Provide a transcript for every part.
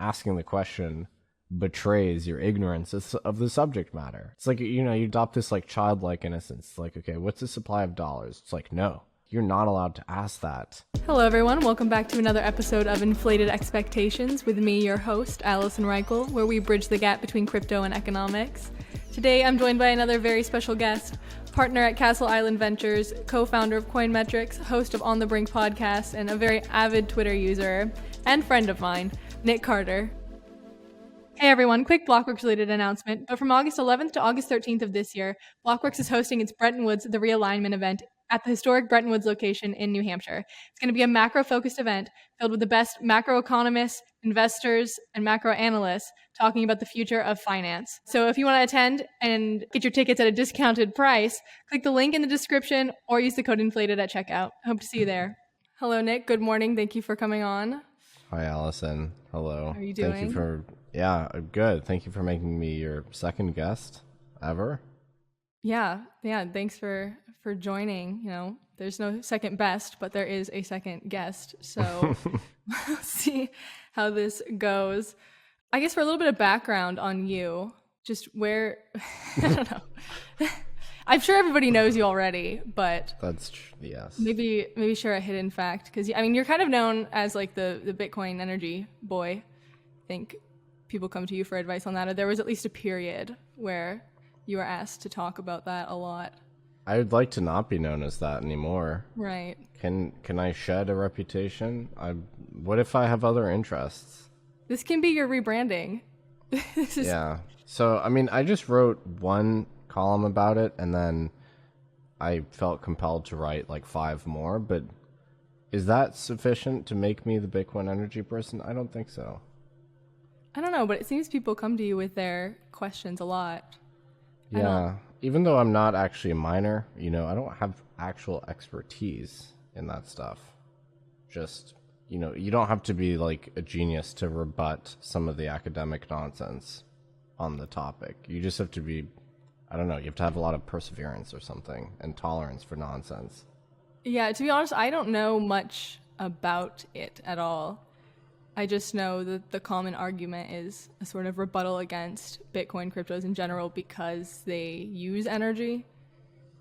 asking the question betrays your ignorance of the subject matter. It's like, you adopt this like childlike innocence. It's like, okay, what's the supply of dollars? It's like, no, you're not allowed to ask that. Hello, everyone. Welcome back to another episode of Inflated Expectations with me, your host, Allison Reichel, where we bridge the gap between crypto and economics. Today, I'm joined by another very special guest, partner at Castle Island Ventures, co-founder of Coinmetrics, host of On the Brink podcast, and a very avid Twitter user and friend of mine, Nic Carter. Hey everyone, quick Blockworks related announcement, but from August 11th to August 13th of this year, Blockworks is hosting its Bretton Woods The Realignment event at the historic Bretton Woods location in New Hampshire. It's going to be a macro-focused event filled with the best macroeconomists, investors, and macro analysts talking about the future of finance. So if you want to attend and get your tickets at a discounted price, click the link in the description or use the code INFLATED at checkout. I hope to see you there. Hello, Nic. Good morning. Thank you for coming on. Hi, Allison. Hello. How are you doing? Thank you I'm good. Thank you for making me your second guest ever. Yeah. Thanks for joining. There's no second best, but there is a second guest. So we'll see how this goes. I guess for a little bit of background on you, just where, I don't know. I'm sure everybody knows you already, but yes. Maybe share a hidden fact, because you're kind of known as like the Bitcoin energy boy. I think people come to you for advice on that, or there was at least a period where you were asked to talk about that a lot. I would like to not be known as that anymore. Right. Can I shed a reputation? What if I have other interests? This can be your rebranding. Yeah. So, I just wrote one column about it, and then I felt compelled to write like 5 more, but is that sufficient to make me the Bitcoin energy person? I don't think so. I don't know, but it seems people come to you with their questions a lot. Yeah. Even though I'm not actually a miner, I don't have actual expertise in that stuff. Just, you don't have to be like a genius to rebut some of the academic nonsense on the topic. You just have to be, I don't know, you have to have a lot of perseverance or something and tolerance for nonsense. Yeah, to be honest, I don't know much about it at all. I just know that the common argument is a sort of rebuttal against Bitcoin cryptos in general because they use energy.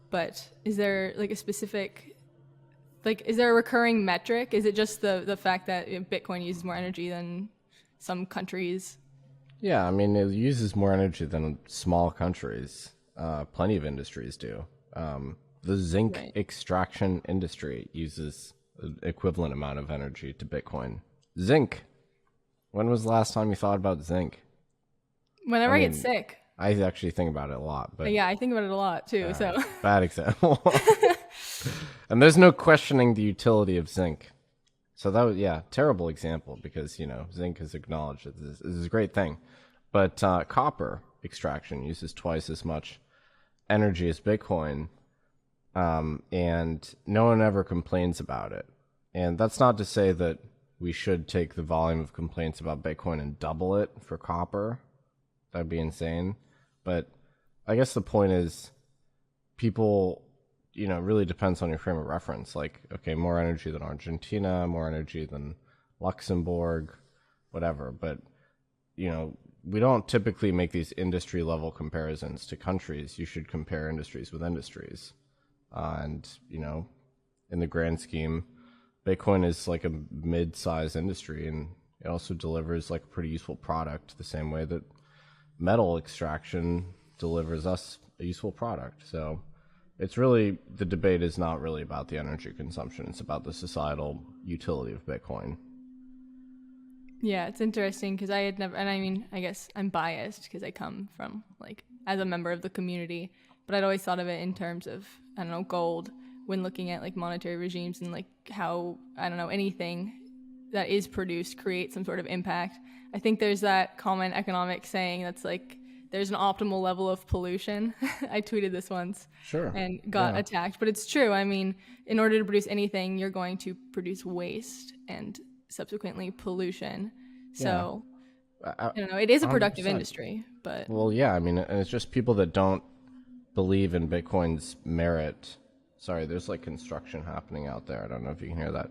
But is there like a specific, is there a recurring metric? Is it just the fact that Bitcoin uses more energy than some countries? Yeah, it uses more energy than small countries. Plenty of industries do. The zinc extraction industry uses an equivalent amount of energy to Bitcoin. Zinc. When was the last time you thought about zinc? Whenever I get sick. I actually think about it a lot. But yeah, I think about it a lot too. So bad example. And there's no questioning the utility of zinc. So that was, terrible example because, zinc is acknowledged that this is a great thing. But copper extraction uses twice as much energy as Bitcoin. And no one ever complains about it. And that's not to say that we should take the volume of complaints about Bitcoin and double it for copper. That'd be insane. But I guess the point is people, it really depends on your frame of reference. Like, okay, more energy than Argentina, more energy than Luxembourg, whatever. But, we don't typically make these industry level comparisons to countries. You should compare industries with industries. And, in the grand scheme, Bitcoin is like a mid-sized industry, and it also delivers like a pretty useful product the same way that metal extraction delivers us a useful product. So it's really, the debate is not really about the energy consumption. It's about the societal utility of Bitcoin. Yeah, it's interesting because I had never, and I guess I'm biased because I come from as a member of the community, but I'd always thought of it in terms of, gold when looking at monetary regimes and how, anything that is produced creates some sort of impact. I think there's that common economic saying that's there's an optimal level of pollution. I tweeted this once and got attacked, but it's true. In order to produce anything, you're going to produce waste and subsequently pollution. So I don't know, it is a productive 100%. Industry, but and it's just people that don't believe in Bitcoin's merit. Sorry, there's construction happening out there. I don't know if you can hear that.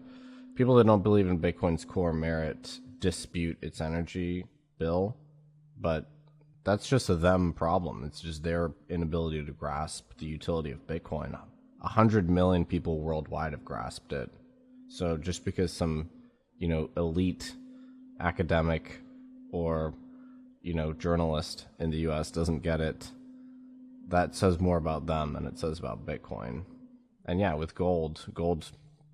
People that don't believe in Bitcoin's core merit dispute its energy bill, but that's just a them problem. It's just their inability to grasp the utility of Bitcoin. 100 million people worldwide have grasped it. So just because some, elite academic or, journalist in the US doesn't get it, that says more about them than it says about Bitcoin. And yeah, with gold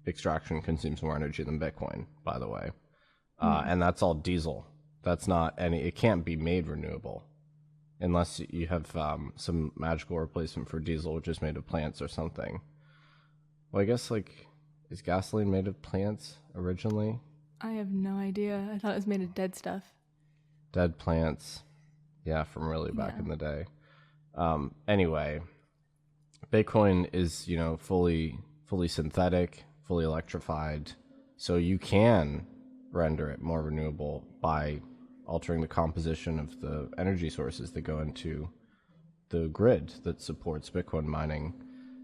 extraction consumes more energy than Bitcoin, by the way. And that's all diesel. That's not it can't be made renewable unless you have some magical replacement for diesel, which is made of plants or something. Well, I guess, is gasoline made of plants originally? I have no idea. I thought it was made of dead stuff. Dead plants. Yeah, from really back in the day. Anyway, Bitcoin is, fully synthetic, fully electrified, so you can render it more renewable by altering the composition of the energy sources that go into the grid that supports Bitcoin mining.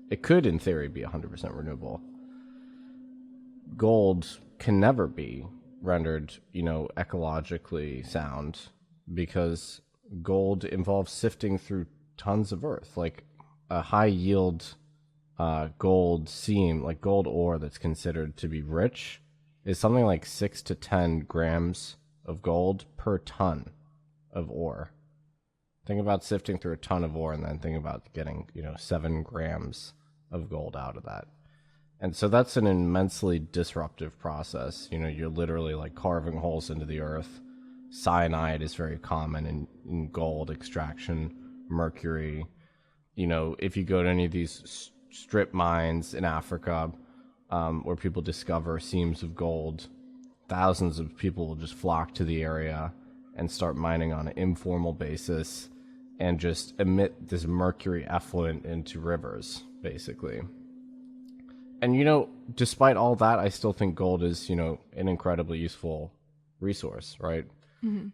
It could, in theory, be 100% renewable. Gold can never be rendered, ecologically sound, because gold involves sifting through tons of earth. Like a high yield gold seam, like gold ore that's considered to be rich, is something like 6 to 10 grams of gold per ton of ore. Think about sifting through a ton of ore and then think about getting, 7 grams of gold out of that. And so that's an immensely disruptive process. You're literally carving holes into the earth. Cyanide is very common in gold extraction, mercury. If you go to any of these strip mines in Africa, where people discover seams of gold, thousands of people will just flock to the area and start mining on an informal basis and just emit this mercury effluent into rivers, basically. And, despite all that, I still think gold is, an incredibly useful resource, right? Mm-hmm.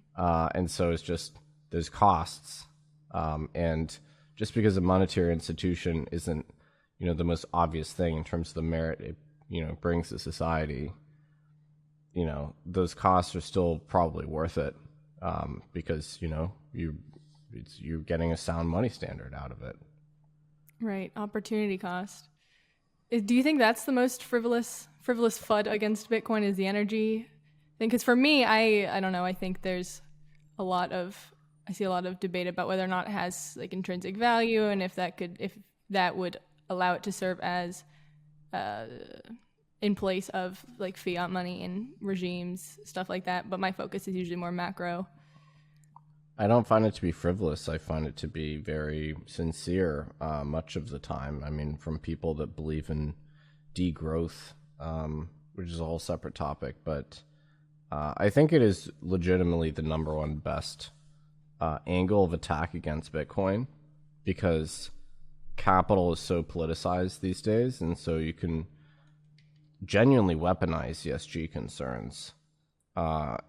And so it's just, there's costs. And just because a monetary institution isn't, the most obvious thing in terms of the merit it, brings to society, those costs are still probably worth it, because, you're getting a sound money standard out of it. Right. Opportunity cost. Do you think that's the most frivolous FUD against Bitcoin, is the energy thing? Because for me, I don't know. I think I see a lot of debate about whether or not it has intrinsic value, and if that would allow it to serve as in place of fiat money in regimes, stuff like that. But my focus is usually more macro. I don't find it to be frivolous. I find it to be very sincere much of the time. I mean, from people that believe in degrowth, which is a whole separate topic. But I think it is legitimately the number one best angle of attack against Bitcoin, because capital is so politicized these days, and so you can genuinely weaponize ESG concerns.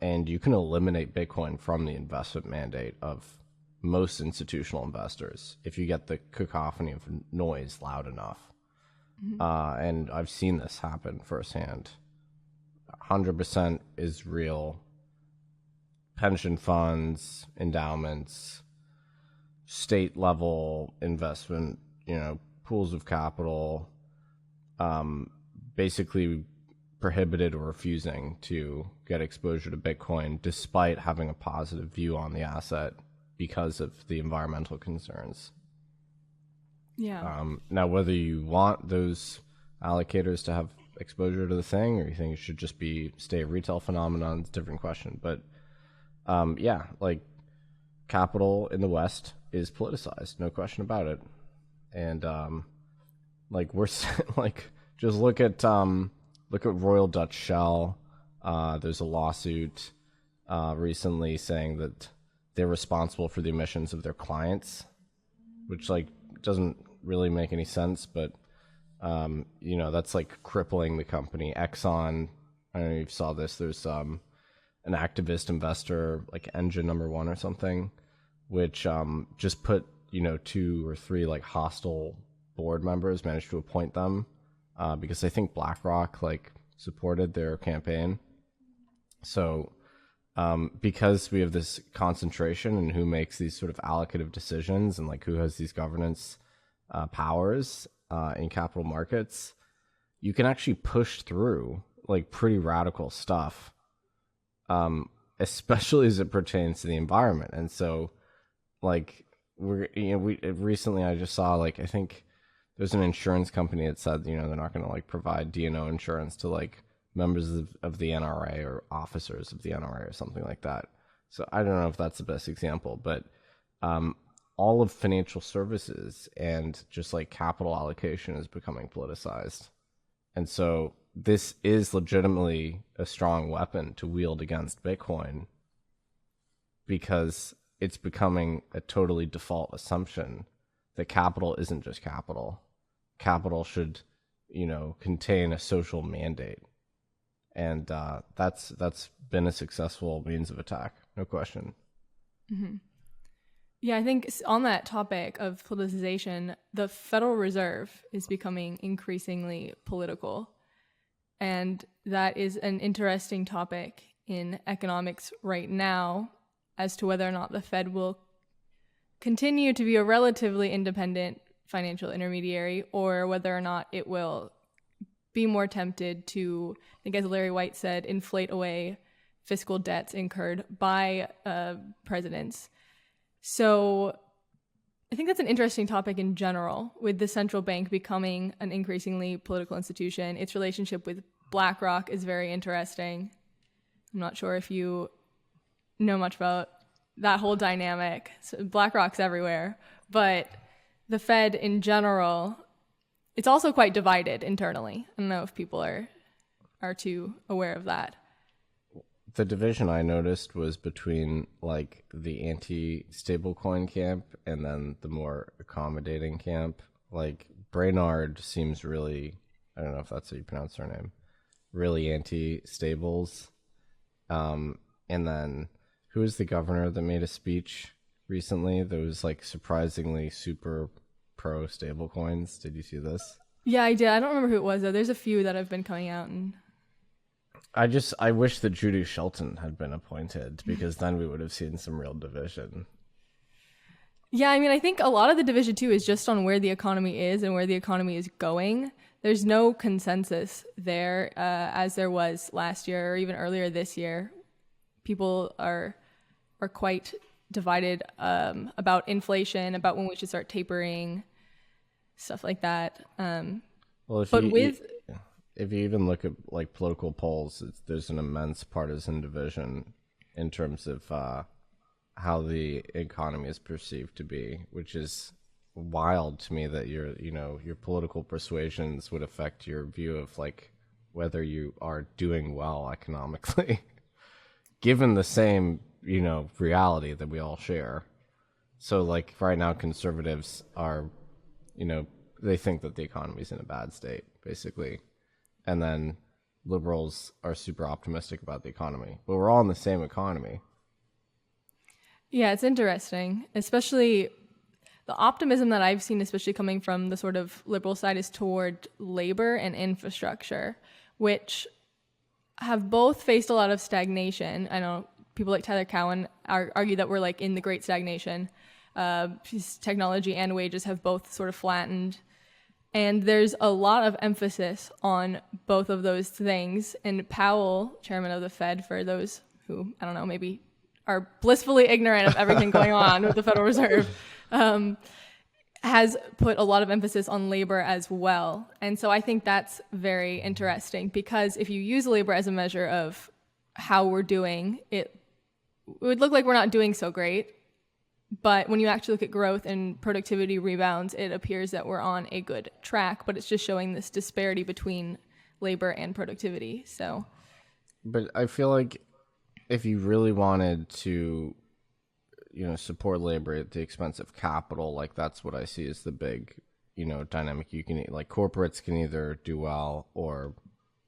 And you can eliminate Bitcoin from the investment mandate of most institutional investors if you get the cacophony of noise loud enough. Mm-hmm. And I've seen this happen firsthand. 100% is real. Pension funds, endowments, state level investment, pools of capital, basically prohibited or refusing to get exposure to Bitcoin despite having a positive view on the asset because of the environmental concerns. Yeah. Now, whether you want those allocators to have exposure to the thing or you think it should just stay a retail phenomenon, it's a different question. But capital in the West is politicized, no question about it. And we're just look at Royal Dutch Shell. There's a lawsuit recently saying that they're responsible for the emissions of their clients, which doesn't really make any sense, but that's crippling the company. Exxon, I don't know if you saw this, there's an activist investor Engine number 1 or something, which just put 2 or 3 hostile board members, managed to appoint them because I think BlackRock supported their campaign. So because we have this concentration in who makes these sort of allocative decisions and like who has these governance powers in capital markets, you can actually push through like pretty radical stuff, especially as it pertains to the environment. And so, like recently I just saw like I think there's an insurance company that said they're not going to like provide D&O insurance to like members of the NRA or officers of the NRA or something like that. So I don't know if that's the best example, but all of financial services and just like capital allocation is becoming politicized. And so this is legitimately a strong weapon to wield against Bitcoin because it's becoming a totally default assumption that capital isn't just capital. Capital should, contain a social mandate. And that's been a successful means of attack, no question. Mm-hmm. Yeah, I think on that topic of politicization, the Federal Reserve is becoming increasingly political. And that is an interesting topic in economics right now as to whether or not the Fed will continue to be a relatively independent financial intermediary or whether or not it will be more tempted to, I think as Larry White said, inflate away fiscal debts incurred by presidents. So I think that's an interesting topic in general, with the central bank becoming an increasingly political institution. Its relationship with BlackRock is very interesting. I'm not sure if you know much about that whole dynamic. So BlackRock's everywhere, but the Fed in general, it's also quite divided internally. I don't know if people are too aware of that. The division I noticed was between like the anti-stablecoin camp and then the more accommodating camp. Like Brainard seems really, I don't know if that's how you pronounce her name, really anti-stables. And then who was the governor that made a speech recently that was like surprisingly super pro stablecoins? Did you see this? Yeah, I did. I don't remember who it was though. There's a few that have been coming out and I wish that Judy Shelton had been appointed because then we would have seen some real division. Yeah, I mean, I think a lot of the division too is just on where the economy is and where the economy is going. There's no consensus there as there was last year or even earlier this year. People are quite divided about inflation, about when we should start tapering, stuff like that. Well, if you even look at like political polls, there's an immense partisan division in terms of how the economy is perceived to be, which is wild to me that your political persuasions would affect your view of like whether you are doing well economically, given the same reality that we all share. So like right now, conservatives are, they think that the economy is in a bad state, basically. And then liberals are super optimistic about the economy. But we're all in the same economy. Yeah, it's interesting. Especially the optimism that I've seen, especially coming from the sort of liberal side, is toward labor and infrastructure, which have both faced a lot of stagnation. I know people like Tyler Cowen argue that we're like in the great stagnation. Technology and wages have both sort of flattened. And there's a lot of emphasis on both of those things. And Powell, chairman of the Fed, for those who, I don't know, maybe are blissfully ignorant of everything going on with the Federal Reserve, has put a lot of emphasis on labor as well. And so I think that's very interesting because if you use labor as a measure of how we're doing, it would look like we're not doing so great. But when you actually look at growth and productivity rebounds, it appears that we're on a good track, but it's just showing this disparity between labor and productivity. So, but I feel like if you really wanted to, support labor at the expense of capital, like that's what I see as the big, dynamic. You can like corporates can either do well or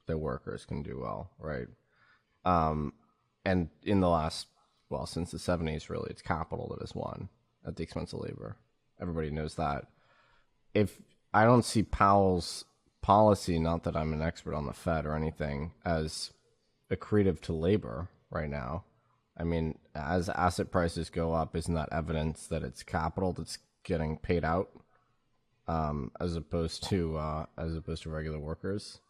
their workers can do well, right? And in the last since the 70s, really, it's capital that has won at the expense of labor. Everybody knows that. If I don't see Powell's policy, not that I'm an expert on the Fed or anything, as accretive to labor right now, I mean, as asset prices go up, isn't that evidence that it's capital that's getting paid out, as opposed to regular workers?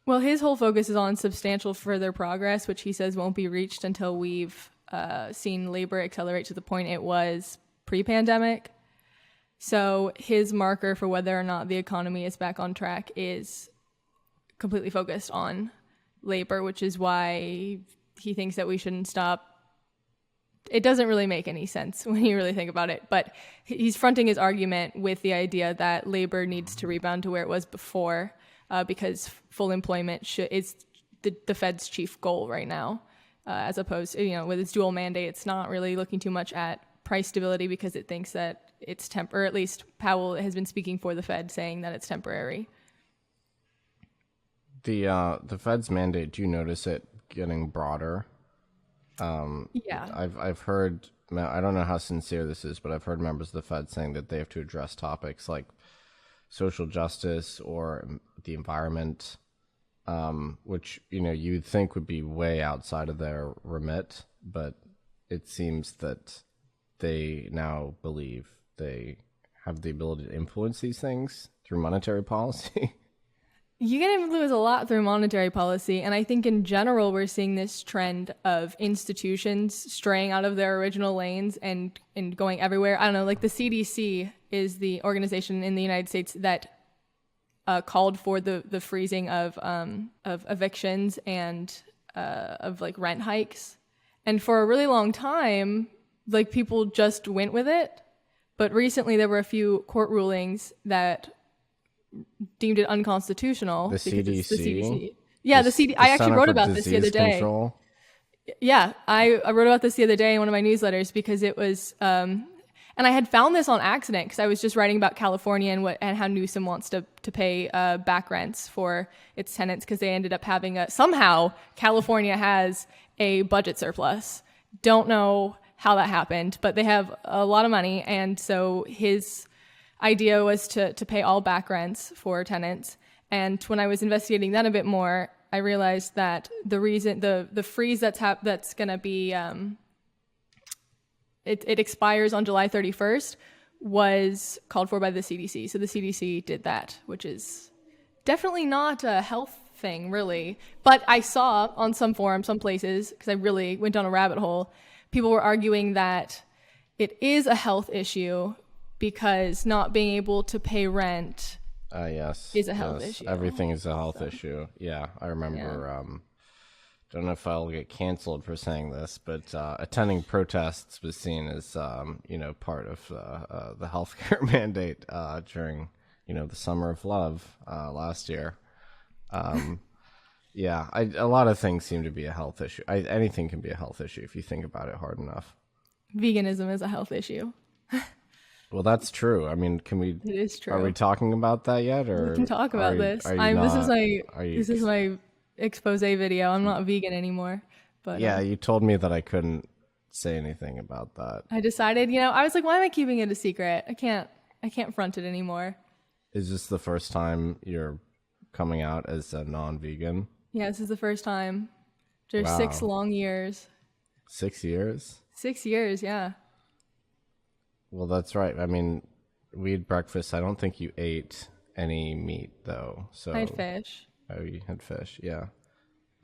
Well, his whole focus is on substantial further progress, which he says won't be reached until we've seen labor accelerate to the point it was pre-pandemic. So his marker for whether or not the economy is back on track is completely focused on labor, which is why he thinks that we shouldn't stop. It doesn't really make any sense when you really think about it, but he's fronting his argument with the idea that labor needs to rebound to where it was before, because full employment is the Fed's chief goal right now, as opposed to, with its dual mandate, it's not really looking too much at price stability because it thinks that it's or at least Powell has been speaking for the Fed, saying that it's temporary. The Fed's mandate, do you notice it getting broader? Yeah. I've heard, I don't know how sincere this is, but I've heard members of the Fed saying that they have to address topics like social justice or the environment, which, you'd think would be way outside of their remit, but it seems that they now believe they have the ability to influence these things through monetary policy. You can influence a lot through monetary policy, and I think in general we're seeing this trend of institutions straying out of their original lanes and going everywhere. I don't know, like the CDC is the organization in the United States that called for the freezing of evictions and of like rent hikes, and for a really long time, like people just went with it. But recently there were a few court rulings that deemed it unconstitutional. The CDC? Yeah, the CD. I actually wrote about this the other day. Control. Yeah, I wrote about this the other day in one of my newsletters because it was, and I had found this on accident because I was just writing about California and how Newsom wants to pay back rents for its tenants because they ended up having somehow California has a budget surplus. Don't know how that happened, but they have a lot of money, and so his idea was to pay all back rents for tenants. And when I was investigating that a bit more, I realized that the reason the freeze that's going to be it expires on July 31st was called for by the CDC. So the CDC did that, which is definitely not a health thing, really. But I saw on some forums, some places, because I really went down a rabbit hole, people were arguing that it is a health issue because not being able to pay rent is a health issue. Everything is a health issue. Yeah, I remember. Yeah. Don't know if I'll get canceled for saying this, but attending protests was seen as part of the healthcare mandate during the Summer of Love last year. Yeah, a lot of things seem to be a health issue. Anything can be a health issue if you think about it hard enough. Veganism is a health issue. Well, that's true. I mean, It is true. Are we talking about that yet, or we can talk about this? This is my expose video. I'm not vegan anymore, but yeah, you told me that I couldn't say anything about that. I decided, I was like, why am I keeping it a secret? I can't front it anymore. Is this the first time you're coming out as a non-vegan? Yeah, this is the first time. There's 6 long years. 6 years? 6 years, yeah. Well, that's right. I mean, we had breakfast. I don't think you ate any meat, though. So I had fish. Oh, you had fish, yeah.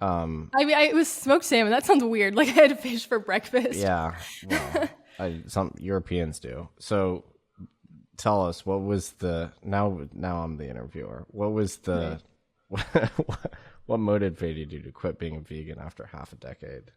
I mean, it was smoked salmon. That sounds weird. Like I had fish for breakfast. Yeah, well, some Europeans do. So tell us, what was the... Now I'm the interviewer. What was the... Right. What motivated you to quit being a vegan after half a decade?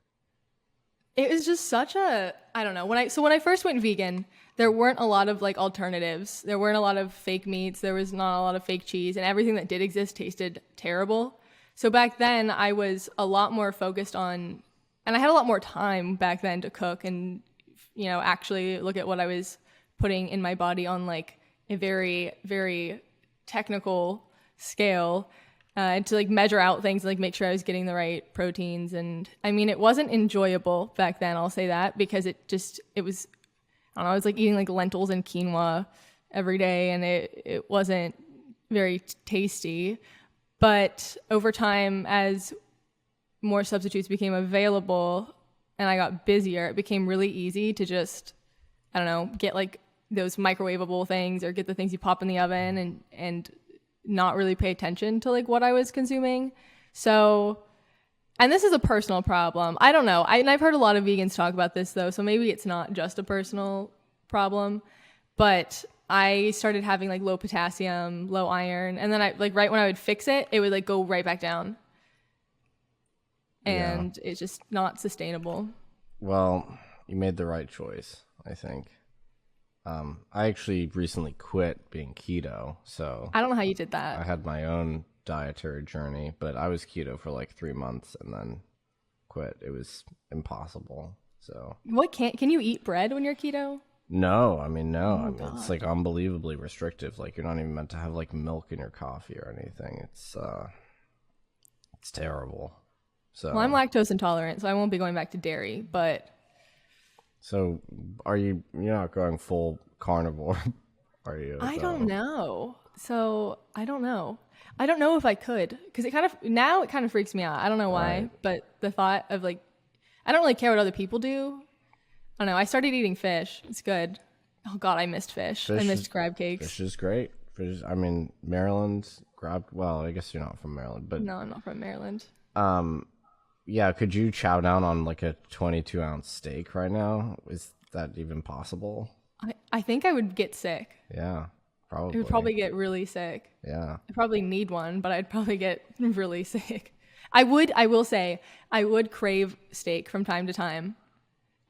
It was just such a, I don't know. When I first went vegan, there weren't a lot of like alternatives. There weren't a lot of fake meats. There was not a lot of fake cheese, and everything that did exist tasted terrible. So back then I was a lot more focused on, and I had a lot more time back then to cook and, actually look at what I was putting in my body on like a very, very technical scale. To like measure out things, like make sure I was getting the right proteins. And I mean, it wasn't enjoyable back then, I'll say that, because it was, I don't know, I was like eating like lentils and quinoa every day, and it wasn't very tasty. But over time, as more substitutes became available, and I got busier, it became really easy to just, I don't know, get like those microwavable things or get the things you pop in the oven and not really pay attention to like what I was consuming. So, and this is a personal problem. I don't know. And I've heard a lot of vegans talk about this though, so maybe it's not just a personal problem, but I started having like low potassium, low iron, and then I like right when I would fix it, it would like go right back down. And it's just not sustainable. Well, you made the right choice, I think. I actually recently quit being keto, so I don't know how you did that. I had my own dietary journey, but I was keto for like 3 months and then quit. It was impossible. So what can you eat bread when you're keto? No. I mean, God. it's like unbelievably restrictive. Like you're not even meant to have like milk in your coffee or anything. It's terrible. So Well, I'm lactose intolerant, so I won't be going back to dairy, but So you're not going full carnivore, are you? I don't know. So I don't know. I don't know if I could, because it kind of freaks me out. I don't know why, Right. but the thought of like, I don't really care what other people do. I don't know. I started eating fish. It's good. Oh God, I missed fish. I missed crab cakes. Fish is great. I mean, Maryland well, I guess you're not from Maryland, but No, I'm not from Maryland. yeah, could you chow down on like a 22-ounce steak right now? Is that even possible? I think I would get sick. Yeah, probably. I would probably get really sick. Yeah. I probably need one, but I'd probably get really sick. I will say, I would crave steak from time to time.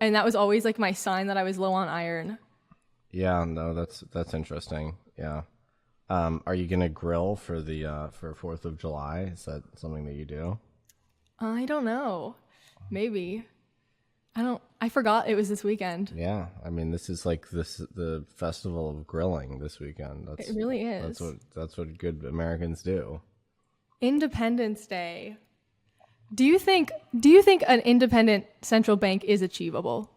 And that was always like my sign that I was low on iron. Yeah, no, that's interesting. Yeah. Are you gonna grill for the for 4th of July? Is that something that you do? I don't know. Maybe. I forgot it was this weekend. Yeah, I mean, this is like the festival of grilling this weekend. It really is. That's what good Americans do. Independence Day. Do you think an independent central bank is achievable?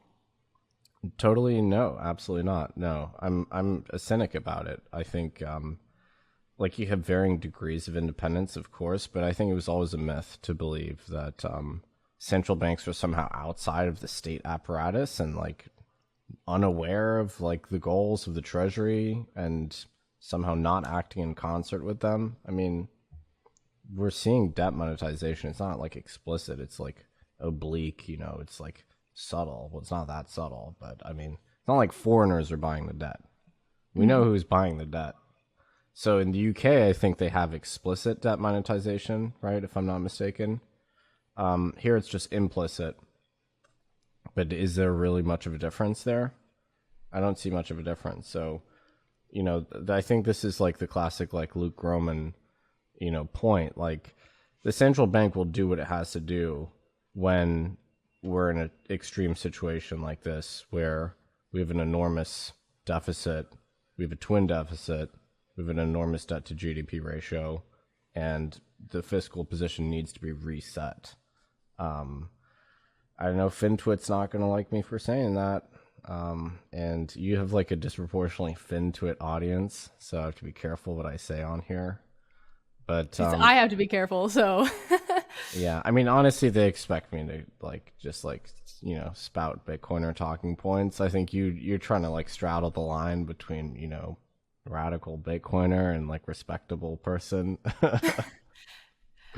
Totally no, absolutely not. No, I'm a cynic about it. I think like you have varying degrees of independence, of course, but I think it was always a myth to believe that central banks were somehow outside of the state apparatus and like unaware of like the goals of the Treasury and somehow not acting in concert with them. I mean, we're seeing debt monetization. It's not like explicit. It's like oblique, it's like subtle. Well, it's not that subtle, but I mean, it's not like foreigners are buying the debt. We know who's buying the debt. So in the UK, I think they have explicit debt monetization, right? If I'm not mistaken. Here it's just implicit. But is there really much of a difference there? I don't see much of a difference. So, I think this is like the classic, like Luke Groman, point. Like the central bank will do what it has to do when we're in an extreme situation like this, where we have an enormous deficit, we have a twin deficit, we have an enormous debt to GDP ratio, and the fiscal position needs to be reset. I know FinTwit's not going to like me for saying that. And you have like a disproportionately FinTwit audience, so I have to be careful what I say on here. But I have to be careful, so. Yeah, I mean, honestly, they expect me to spout Bitcoiner talking points. I think you're trying to like straddle the line between, radical Bitcoiner and like respectable person.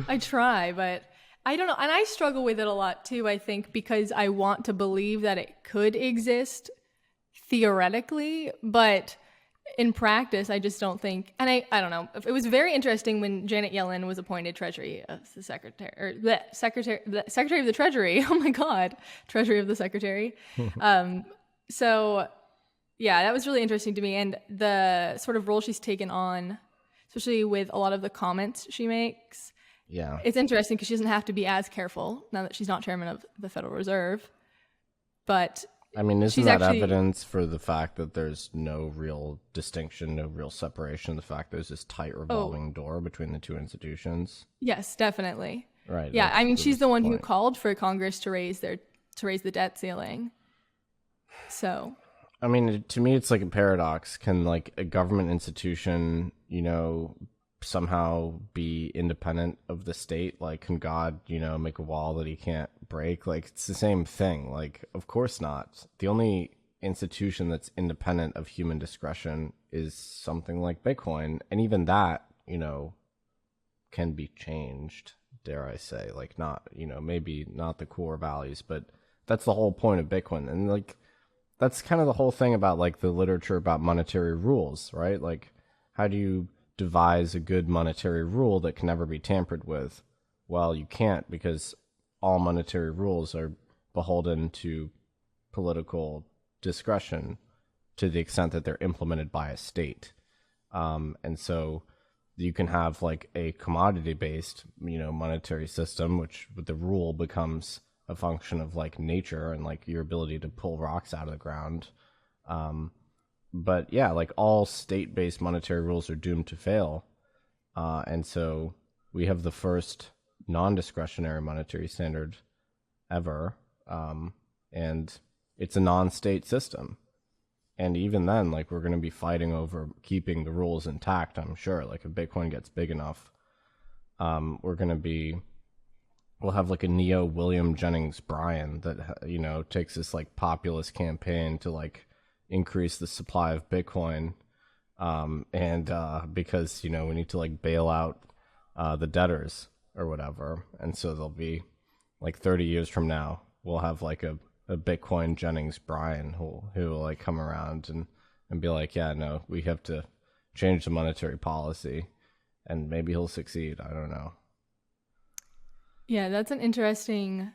I try, but I don't know. And I struggle with it a lot too, I think, because I want to believe that it could exist theoretically, but in practice, I just don't think. And I don't know. It was very interesting when Janet Yellen was appointed Treasury of the Secretary, or the Secretary of the Treasury. Oh my God, Treasury of the Secretary. So yeah, that was really interesting to me, and the sort of role she's taken on, especially with a lot of the comments she makes. Yeah, it's interesting because she doesn't have to be as careful now that she's not chairman of the Federal Reserve. But I mean, isn't that evidence for the fact that there's no real distinction, no real separation? The fact there's this tight revolving door between the two institutions. Yes, definitely. Right. Yeah, I mean, she's the one who called for Congress to raise the debt ceiling. So. I mean, to me, it's like a paradox. Can like a government institution, somehow be independent of the state? Like, can God, make a wall that he can't break. Like, it's the same thing. Like, of course not. The only institution that's independent of human discretion is something like Bitcoin. And even that, can be changed, dare I say. Like, not, maybe not the core values, but that's the whole point of Bitcoin. And like, that's kind of the whole thing about like the literature about monetary rules, right? Like, how do you devise a good monetary rule that can never be tampered with? Well, you can't, because all monetary rules are beholden to political discretion to the extent that they're implemented by a state. And so you can have like a commodity-based, monetary system, which the rule becomes a function of like nature and like your ability to pull rocks out of the ground. But yeah, like all state-based monetary rules are doomed to fail. And so we have the first non-discretionary monetary standard ever. And it's a non-state system. And even then, like, we're going to be fighting over keeping the rules intact, I'm sure. Like, if Bitcoin gets big enough, we'll have like a neo William Jennings Bryan that, takes this like populist campaign to like increase the supply of Bitcoin. Because, we need to like bail out the debtors or whatever. And so there'll be like 30 years from now, we'll have like a Bitcoin Jennings Bryan who will like come around and be like, yeah, no, we have to change the monetary policy, and maybe he'll succeed. I don't know. Yeah, that's an interesting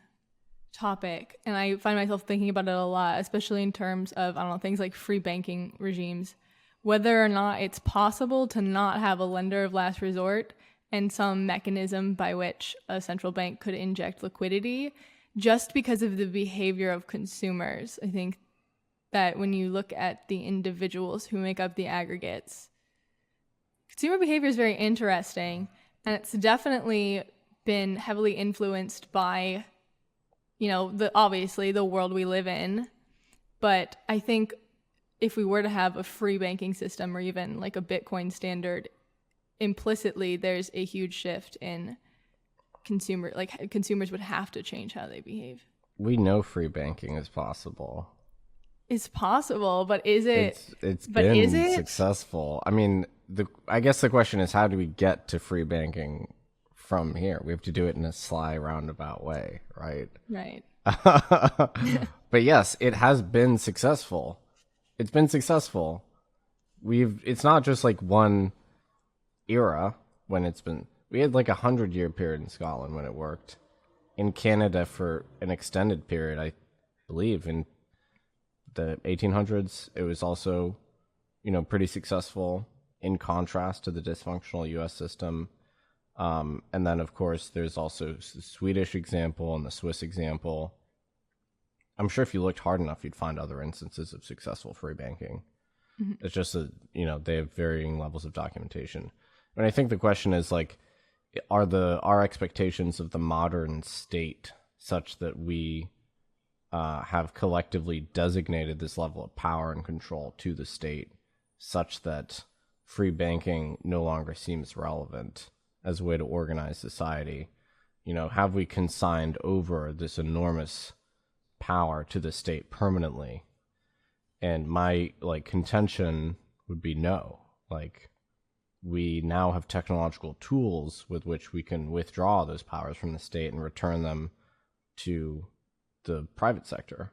topic, and I find myself thinking about it a lot, especially in terms of, I don't know, things like free banking regimes, whether or not it's possible to not have a lender of last resort and some mechanism by which a central bank could inject liquidity just because of the behavior of consumers. I think that when you look at the individuals who make up the aggregates, consumer behavior is very interesting, and it's definitely been heavily influenced by, obviously the world we live in. But I think if we were to have a free banking system or even like a Bitcoin standard, implicitly there's a huge shift in consumers would have to change how they behave. We know free banking is possible. It's possible, but is it? It's been successful. I mean, I guess the question is, how do we get to free banking from here? We have to do it in a sly, roundabout way, right? Right. But yes, it has been successful. It's been successful. It's not just like one era when it's been. We had like 100-year period in Scotland when it worked. In Canada for an extended period, I believe in the 1800s, it was also, pretty successful in contrast to the dysfunctional U.S. system. And then, of course, there's also the Swedish example and the Swiss example. I'm sure if you looked hard enough, you'd find other instances of successful free banking. Mm-hmm. It's just that, they have varying levels of documentation. And I think the question is like, are expectations of the modern state such that we have collectively designated this level of power and control to the state such that free banking no longer seems relevant as a way to organize society? Have we consigned over this enormous power to the state permanently? And my contention would be no. We now have technological tools with which we can withdraw those powers from the state and return them to the private sector.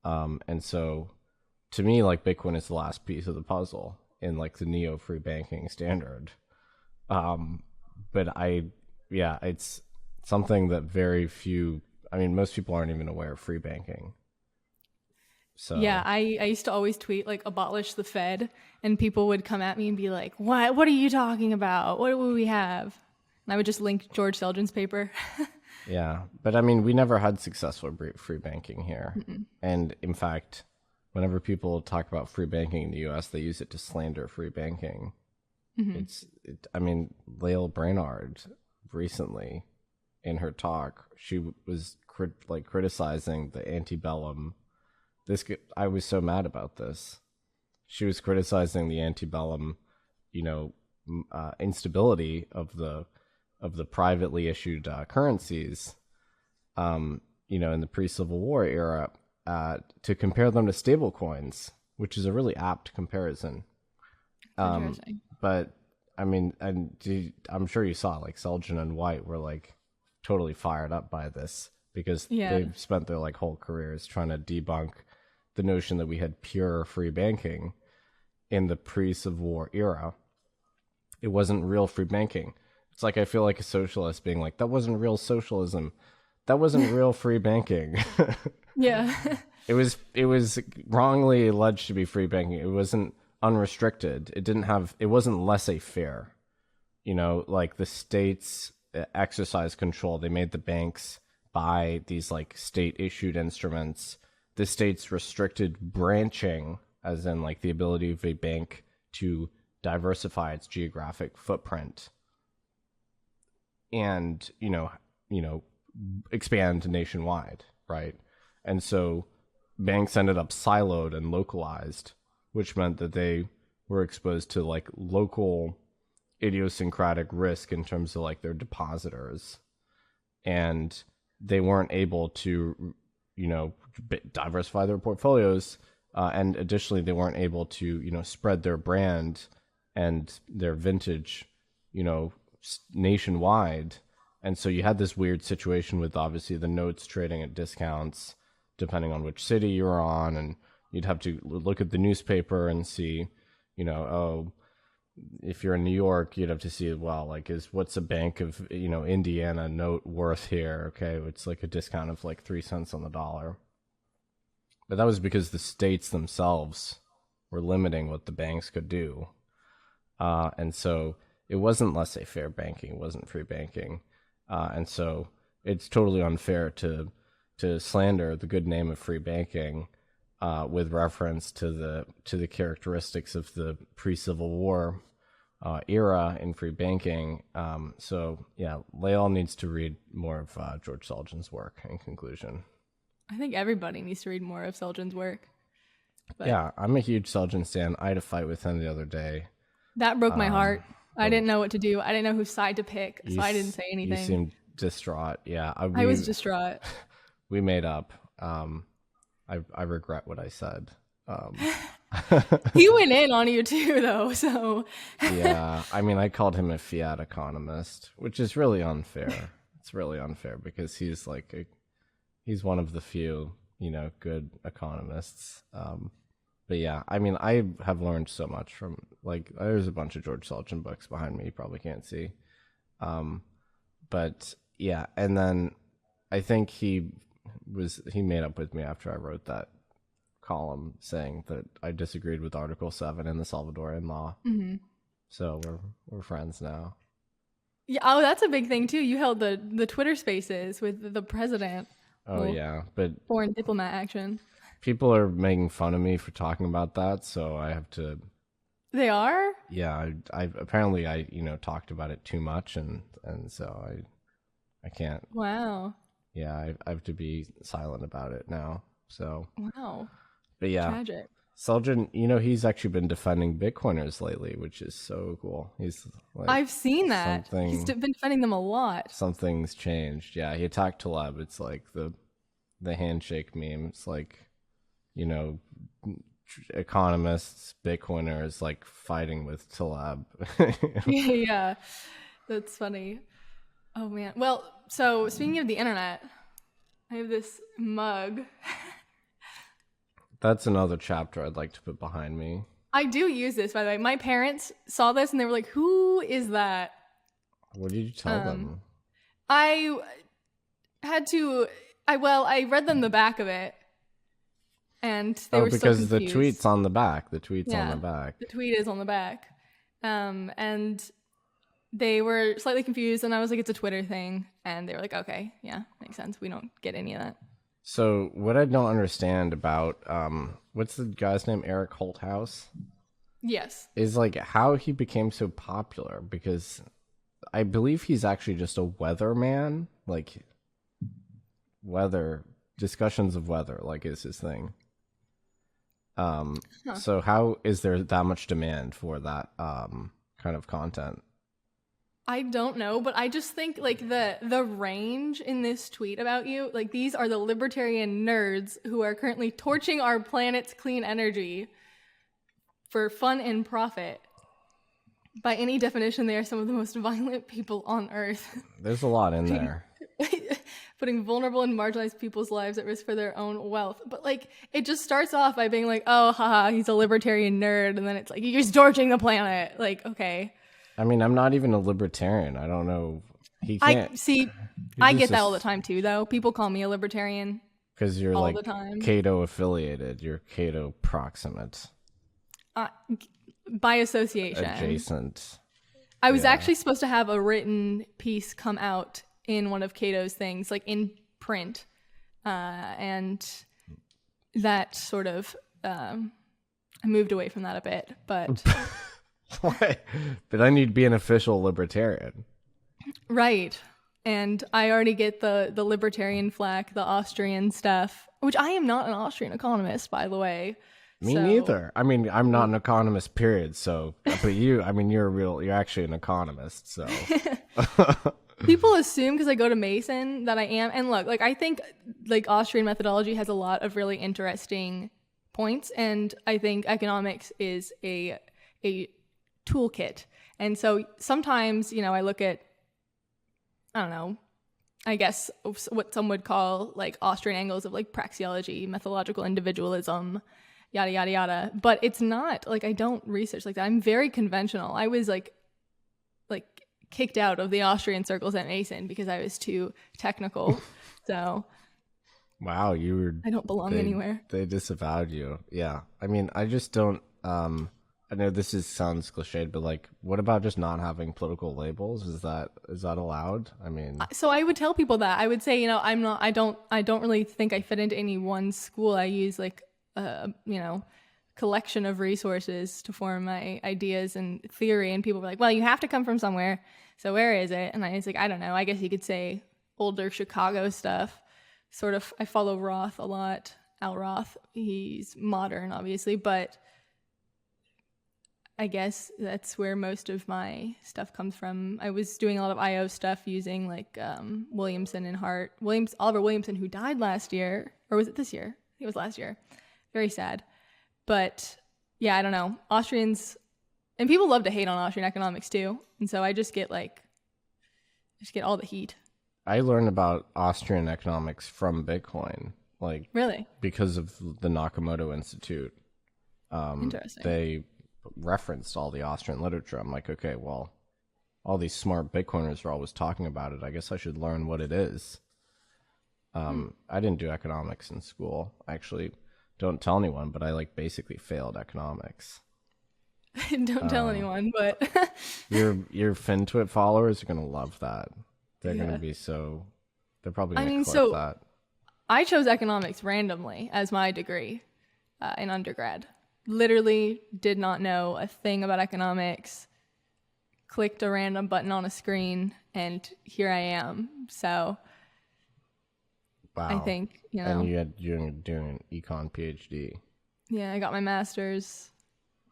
And so to me, Bitcoin is the last piece of the puzzle in the neo free banking standard. But it's something that most people aren't even aware of free banking. So yeah, I used to always tweet abolish the Fed, and people would come at me and be like, what are you talking about? What will we have? And I would just link George Selgin's paper. Yeah, but we never had successful free banking here. Mm-mm. And in fact, whenever people talk about free banking in the US, they use it to slander free banking. Mm-hmm. Lael Brainard recently in her talk, she was criticizing the antebellum. I was so mad about this. She was criticizing the antebellum, instability of the privately issued currencies, in the pre-Civil War era, to compare them to stable coins, which is a really apt comparison. Interesting. But I mean, I'm sure you saw like Selgin and White were like totally fired up by this because they've spent their like whole careers trying to debunk the notion that we had pure free banking in the pre-Civil War era. It wasn't real free banking. It's like I feel like a socialist being like, that wasn't real socialism. That wasn't real free banking. Yeah. It was wrongly alleged to be free banking. It wasn't unrestricted. It wasn't laissez-faire. Like the states exercise control. They made the banks buy these like state issued instruments. The states restricted branching, as in like the ability of a bank to diversify its geographic footprint and, expand nationwide, right? And so banks ended up siloed and localized, which meant that they were exposed to like local idiosyncratic risk in terms of like their depositors, and they weren't able to diversify their portfolios, and additionally they weren't able to spread their brand and their vintage nationwide. And so you had this weird situation with obviously the notes trading at discounts depending on which city you're on, and you'd have to look at the newspaper and see, if you're in New York, you'd have to see, well, like, what's a Bank of, Indiana note worth here? Okay, it's like a discount of like 3 cents on the dollar. But that was because the states themselves were limiting what the banks could do. And so it wasn't laissez-faire banking, it wasn't free banking. And so it's totally unfair to slander the good name of free banking with reference to the characteristics of the pre-Civil War era in free banking. So yeah, Lael needs to read more of George Selgin's work. In conclusion, I think everybody needs to read more of Selgin's work. But yeah, I'm a huge Selgin stan. I had a fight with him the other day. that broke my heart. I didn't know what to do. I didn't know whose side to pick, so I didn't say anything. You seemed distraught. Yeah, I was distraught. We made up. I regret what I said. He went in on you too, though. So yeah, I mean, I called him a fiat economist, which is really unfair. It's really unfair because he's like he's one of the few, good economists. But yeah, I mean, I have learned so much from, like, there's a bunch of George Selgin books behind me you probably can't see. But yeah, and then I think he made up with me after I wrote that column saying that I disagreed with Article 7 in the Salvadorian law. Mm-hmm. So we're friends now. Yeah, oh, that's a big thing too. You held the Twitter Spaces with the president. Oh yeah, but foreign diplomat action. People are making fun of me for talking about that, so I have to. They are? Yeah, I apparently talked about it too much, and so I can't. Wow. Yeah, I have to be silent about it now. So. Wow. But yeah, tragic. Selgin, he's actually been defending Bitcoiners lately, which is so cool. He's like, I've seen that. He's been defending them a lot. Something's changed. Yeah, he attacked Taleb. It's like the handshake meme. It's like, economists, Bitcoiners, like fighting with Taleb. Yeah, that's funny. Oh man. Well, so speaking of the internet, I have this mug. That's another chapter I'd like to put behind me. I do use this, by the way. My parents saw this and they were like, "Who is that?" What did you tell them? I read them the back of it. And they were because so the tweet's on the back. The tweet's on the back. The tweet is on the back. And they were slightly confused, and I was like, it's a Twitter thing. And they were like, okay, yeah, makes sense. We don't get any of that. So what I don't understand about, what's the guy's name? Eric Holthouse? Yes. Is like how he became so popular, because I believe he's actually just a weatherman. Like discussions of weather, like, is his thing. So how is there that much demand for that kind of content? I don't know, but I just think like the range in this tweet about you, like these are the libertarian nerds who are currently torching our planet's clean energy for fun and profit. By any definition, they are some of the most violent people on Earth. There's a lot in there. Putting vulnerable and marginalized people's lives at risk for their own wealth. But like, it just starts off by being like, oh, haha, he's a libertarian nerd. And then it's like, you're torching the planet. Like, okay. I mean, I'm not even a libertarian. I don't know. He can't. I get that all the time too, though. People call me a libertarian. Because you're all like the time. Cato affiliated. You're Cato proximate. By association. Adjacent. I was actually supposed to have a written piece come out in one of Cato's things, like in print. And that sort of, I moved away from that a bit, but. Why? But I need to be an official libertarian. Right. And I already get the libertarian flack, the Austrian stuff, which I am not an Austrian economist, by the way. Me neither. I mean, I'm not an economist, period. So, but you, I mean, you're actually an economist. So people assume because I go to Mason that I am. And look, like, I think like Austrian methodology has a lot of really interesting points. And I think economics is a toolkit. And so sometimes, you know, I look at, I don't know, I guess what some would call like Austrian angles of like praxeology, methodological individualism, yada, yada, yada. But it's not like, I don't research like that. I'm very conventional. I was like kicked out of the Austrian circles at Mason because I was too technical. So. Wow. I don't belong anywhere. They disavowed you. Yeah. I mean, I just don't, I know this sounds cliched, but like, what about just not having political labels? Is that allowed? I mean, so I would tell people that. I would say, you know, I don't really think I fit into any one school. I use like you know, collection of resources to form my ideas and theory. And people were like, well, you have to come from somewhere. So where is it? And I was like, I don't know. I guess you could say older Chicago stuff. Sort of, I follow Roth a lot. Al Roth. He's modern, obviously, but I guess that's where most of my stuff comes from. I was doing a lot of IO stuff using like Williamson and Hart. Oliver Williamson, who died last year, or was it this year? I think it was last year. Very sad. But yeah, I don't know. Austrians, and people love to hate on Austrian economics too. And so I just get all the heat. I learned about Austrian economics from Bitcoin. Like, really? Because of the Nakamoto Institute. Interesting. They referenced all the Austrian literature. I'm like, okay, well, all these smart Bitcoiners are always talking about it. I guess I should learn what it is. I didn't do economics in school. I actually don't tell anyone, but I like basically failed economics. Don't tell anyone, but your FinTwit followers are gonna love that. They're gonna be they're probably gonna collect that. I chose economics randomly as my degree in undergrad. Literally did not know a thing about economics. Clicked a random button on a screen, and here I am. So, wow. I think, you know. And you're doing an econ PhD. Yeah, I got my master's.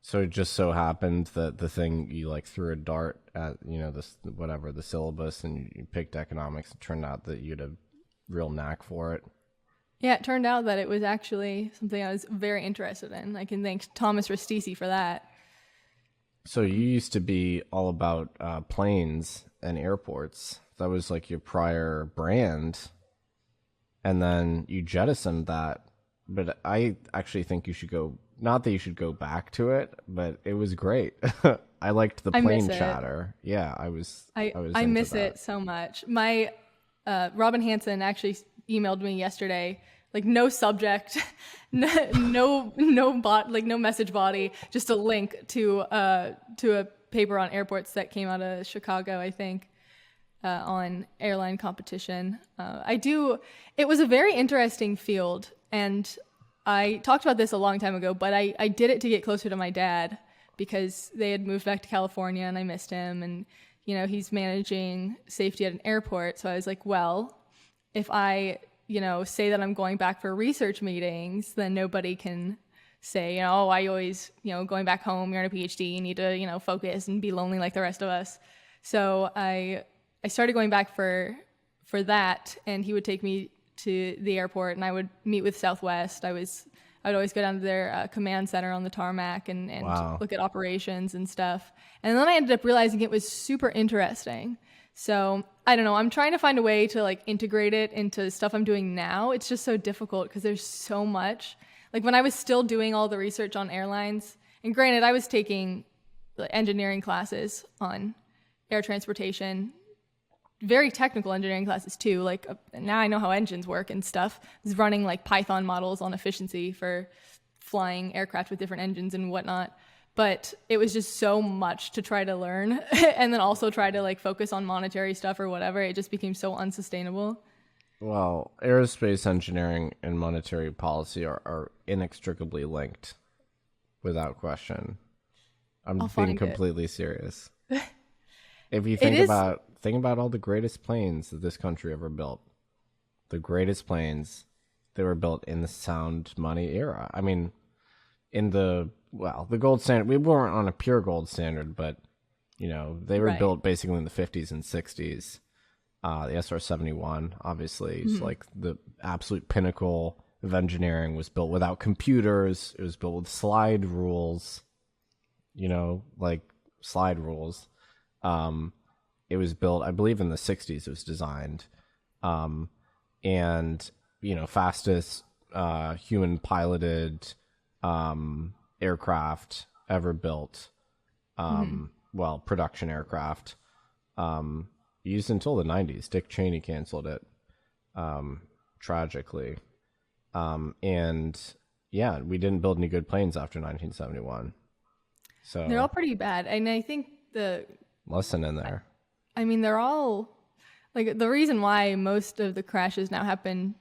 So it just so happened that the thing you like threw a dart at, you know, the syllabus, and you picked economics. It turned out that you had a real knack for it. Yeah, it turned out that it was actually something I was very interested in. I can thank Thomas Ristisi for that. So you used to be all about planes and airports. That was like your prior brand. And then you jettisoned that. But I actually think you should go, not that you should go back to it, but it was great. I liked the plane chatter. Yeah, I miss it so much. My Robin Hansen actually emailed me yesterday, like no subject, no message body, just a link to a paper on airports that came out of Chicago, I think, on airline competition. It was a very interesting field, and I talked about this a long time ago, but I did it to get closer to my dad because they had moved back to California and I missed him, and you know, he's managing safety at an airport. So I was like, well, if I, you know, say that I'm going back for research meetings, then nobody can say, you know, oh, I always, you know, going back home, you're on a PhD, you need to, you know, focus and be lonely like the rest of us. So I started going back for that, and he would take me to the airport, and I would meet with Southwest. I would always go down to their command center on the tarmac and Wow. look at operations and stuff. And then I ended up realizing it was super interesting. So I don't know. I'm trying to find a way to like integrate it into stuff I'm doing now. It's just so difficult because there's so much. Like when I was still doing all the research on airlines, and granted, I was taking like, engineering classes on air transportation, very technical engineering classes too. Like now I know how engines work and stuff. I was running like Python models on efficiency for flying aircraft with different engines and whatnot. But it was just so much to try to learn and then also try to like focus on monetary stuff or whatever. It just became so unsustainable. Well, aerospace engineering and monetary policy are inextricably linked, without question. I'm being completely serious. If you think about all the greatest planes that this country ever built, the greatest planes, they were built in the sound money era. I mean, in the gold standard, we weren't on a pure gold standard, but they were built basically in the 50s and 60s. The SR-71, obviously, is like the absolute pinnacle of engineering. Was built without computers. It was built with slide rules. Like slide rules. It was built, I believe, in the 60s. It was designed, and fastest human piloted aircraft ever built. Well, production aircraft. Used until the 90s. Dick Cheney canceled it, tragically. And yeah, we didn't build any good planes after 1971. So they're all pretty bad. And I think the lesson in there. I mean, they're all like the reason why most of the crashes now happen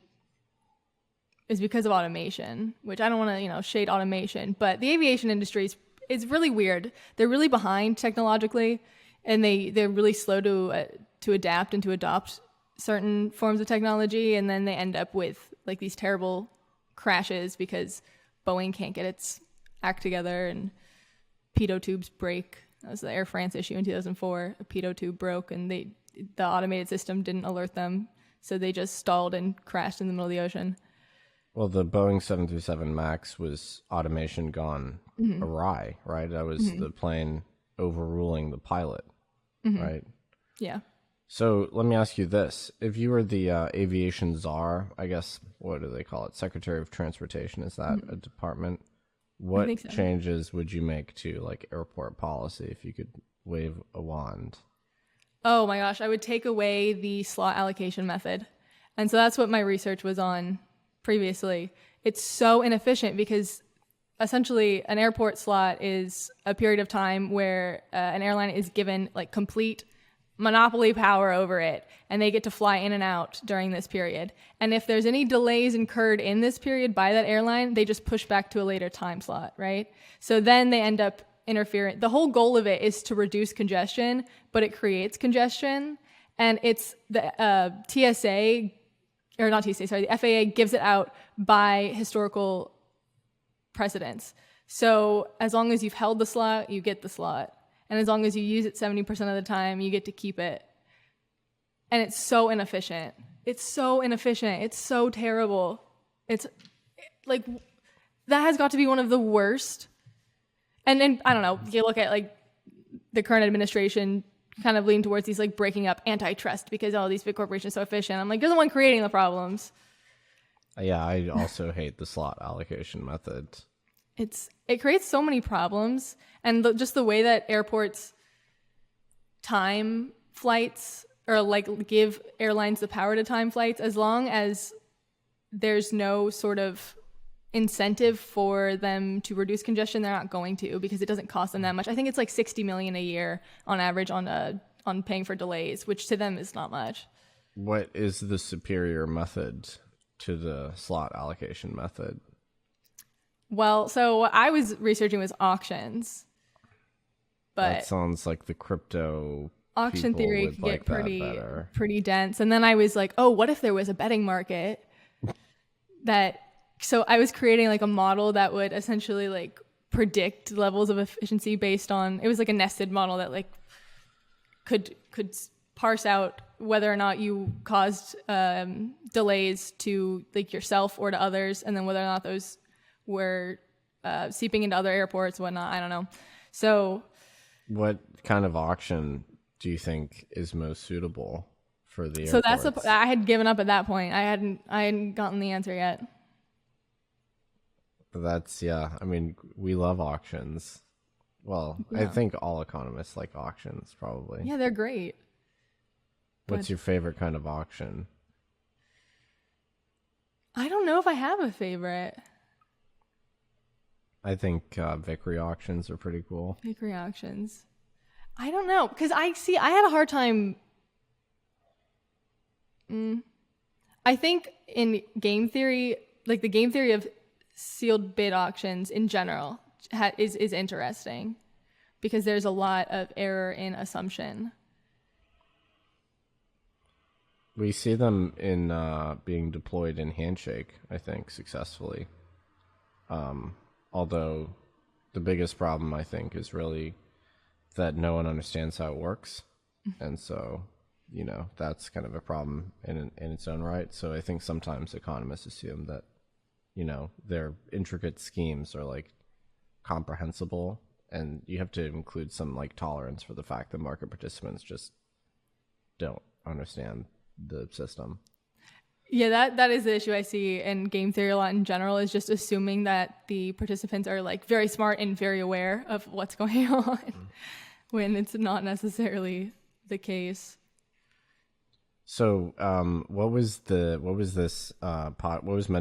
is because of automation, which I don't want to, shade automation, but the aviation industry is really weird. They're really behind technologically, and they're really slow to adapt and to adopt certain forms of technology, and then they end up with like these terrible crashes because Boeing can't get its act together and pitot tubes break. That was the Air France issue in 2004. A pitot tube broke, and the automated system didn't alert them, so they just stalled and crashed in the middle of the ocean. Well, the Boeing 737 MAX was automation gone awry, right? That was the plane overruling the pilot, right? Yeah. So let me ask you this. If you were the aviation czar, I guess, what do they call it? Secretary of Transportation, is that a department? What changes would you make to like airport policy if you could wave a wand? Oh my gosh, I would take away the slot allocation method. And so that's what my research was on previously. It's so inefficient because essentially an airport slot is a period of time where an airline is given like complete monopoly power over it, and they get to fly in and out during this period. And if there's any delays incurred in this period by that airline, they just push back to a later time slot, right? So then they end up interfering. The whole goal of it is to reduce congestion, but it creates congestion. And it's the TSA, or not TSA, sorry, the FAA gives it out by historical precedents. So as long as you've held the slot, you get the slot. And as long as you use it 70% of the time, you get to keep it. And it's so inefficient. It's so inefficient. It's so terrible. It's like, that has got to be one of the worst. And then, I don't know, you look at like the current administration kind of lean towards these like breaking up antitrust because all these big corporations are so efficient. I'm like, you're the one creating the problems. Yeah, I also hate the slot allocation method. It creates so many problems, and just the way that airports time flights or like give airlines the power to time flights, as long as there's no sort of incentive for them to reduce congestion, they're not going to, because it doesn't cost them that much. I think it's like $60 million a year on average on paying for delays, which to them is not much. What is the superior method to the slot allocation method? Well, so what I was researching was auctions. But that sounds like the crypto auction theory could like get pretty dense. And then I was like, oh, what if there was a betting market so I was creating like a model that would essentially like predict levels of efficiency based on, it was like a nested model that like could parse out whether or not you caused delays to like yourself or to others, and then whether or not those were seeping into other airports, whatnot. I don't know. So, what kind of auction do you think is most suitable for the so airports? I had given up at that point. I hadn't gotten the answer yet. That's, yeah. I mean, we love auctions. Well, Yeah. I think all economists like auctions, probably. Yeah, they're great. What's your favorite kind of auction? I don't know if I have a favorite. I think Vickery auctions are pretty cool. Bakery auctions. I don't know, because I had a hard time. I think in game theory, like the game theory of sealed bid auctions in general is interesting because there's a lot of error in assumption. We see them in being deployed in Handshake, I think, successfully. Although the biggest problem, I think, is really that no one understands how it works. And so, you know, that's kind of a problem in its own right. So I think sometimes economists assume that, you know, their intricate schemes are like comprehensible, and you have to include some like tolerance for the fact that market participants just don't understand the system. Yeah, that is the issue I see in game theory a lot in general, is just assuming that the participants are like very smart and very aware of what's going on when it's not necessarily the case. So, what was meant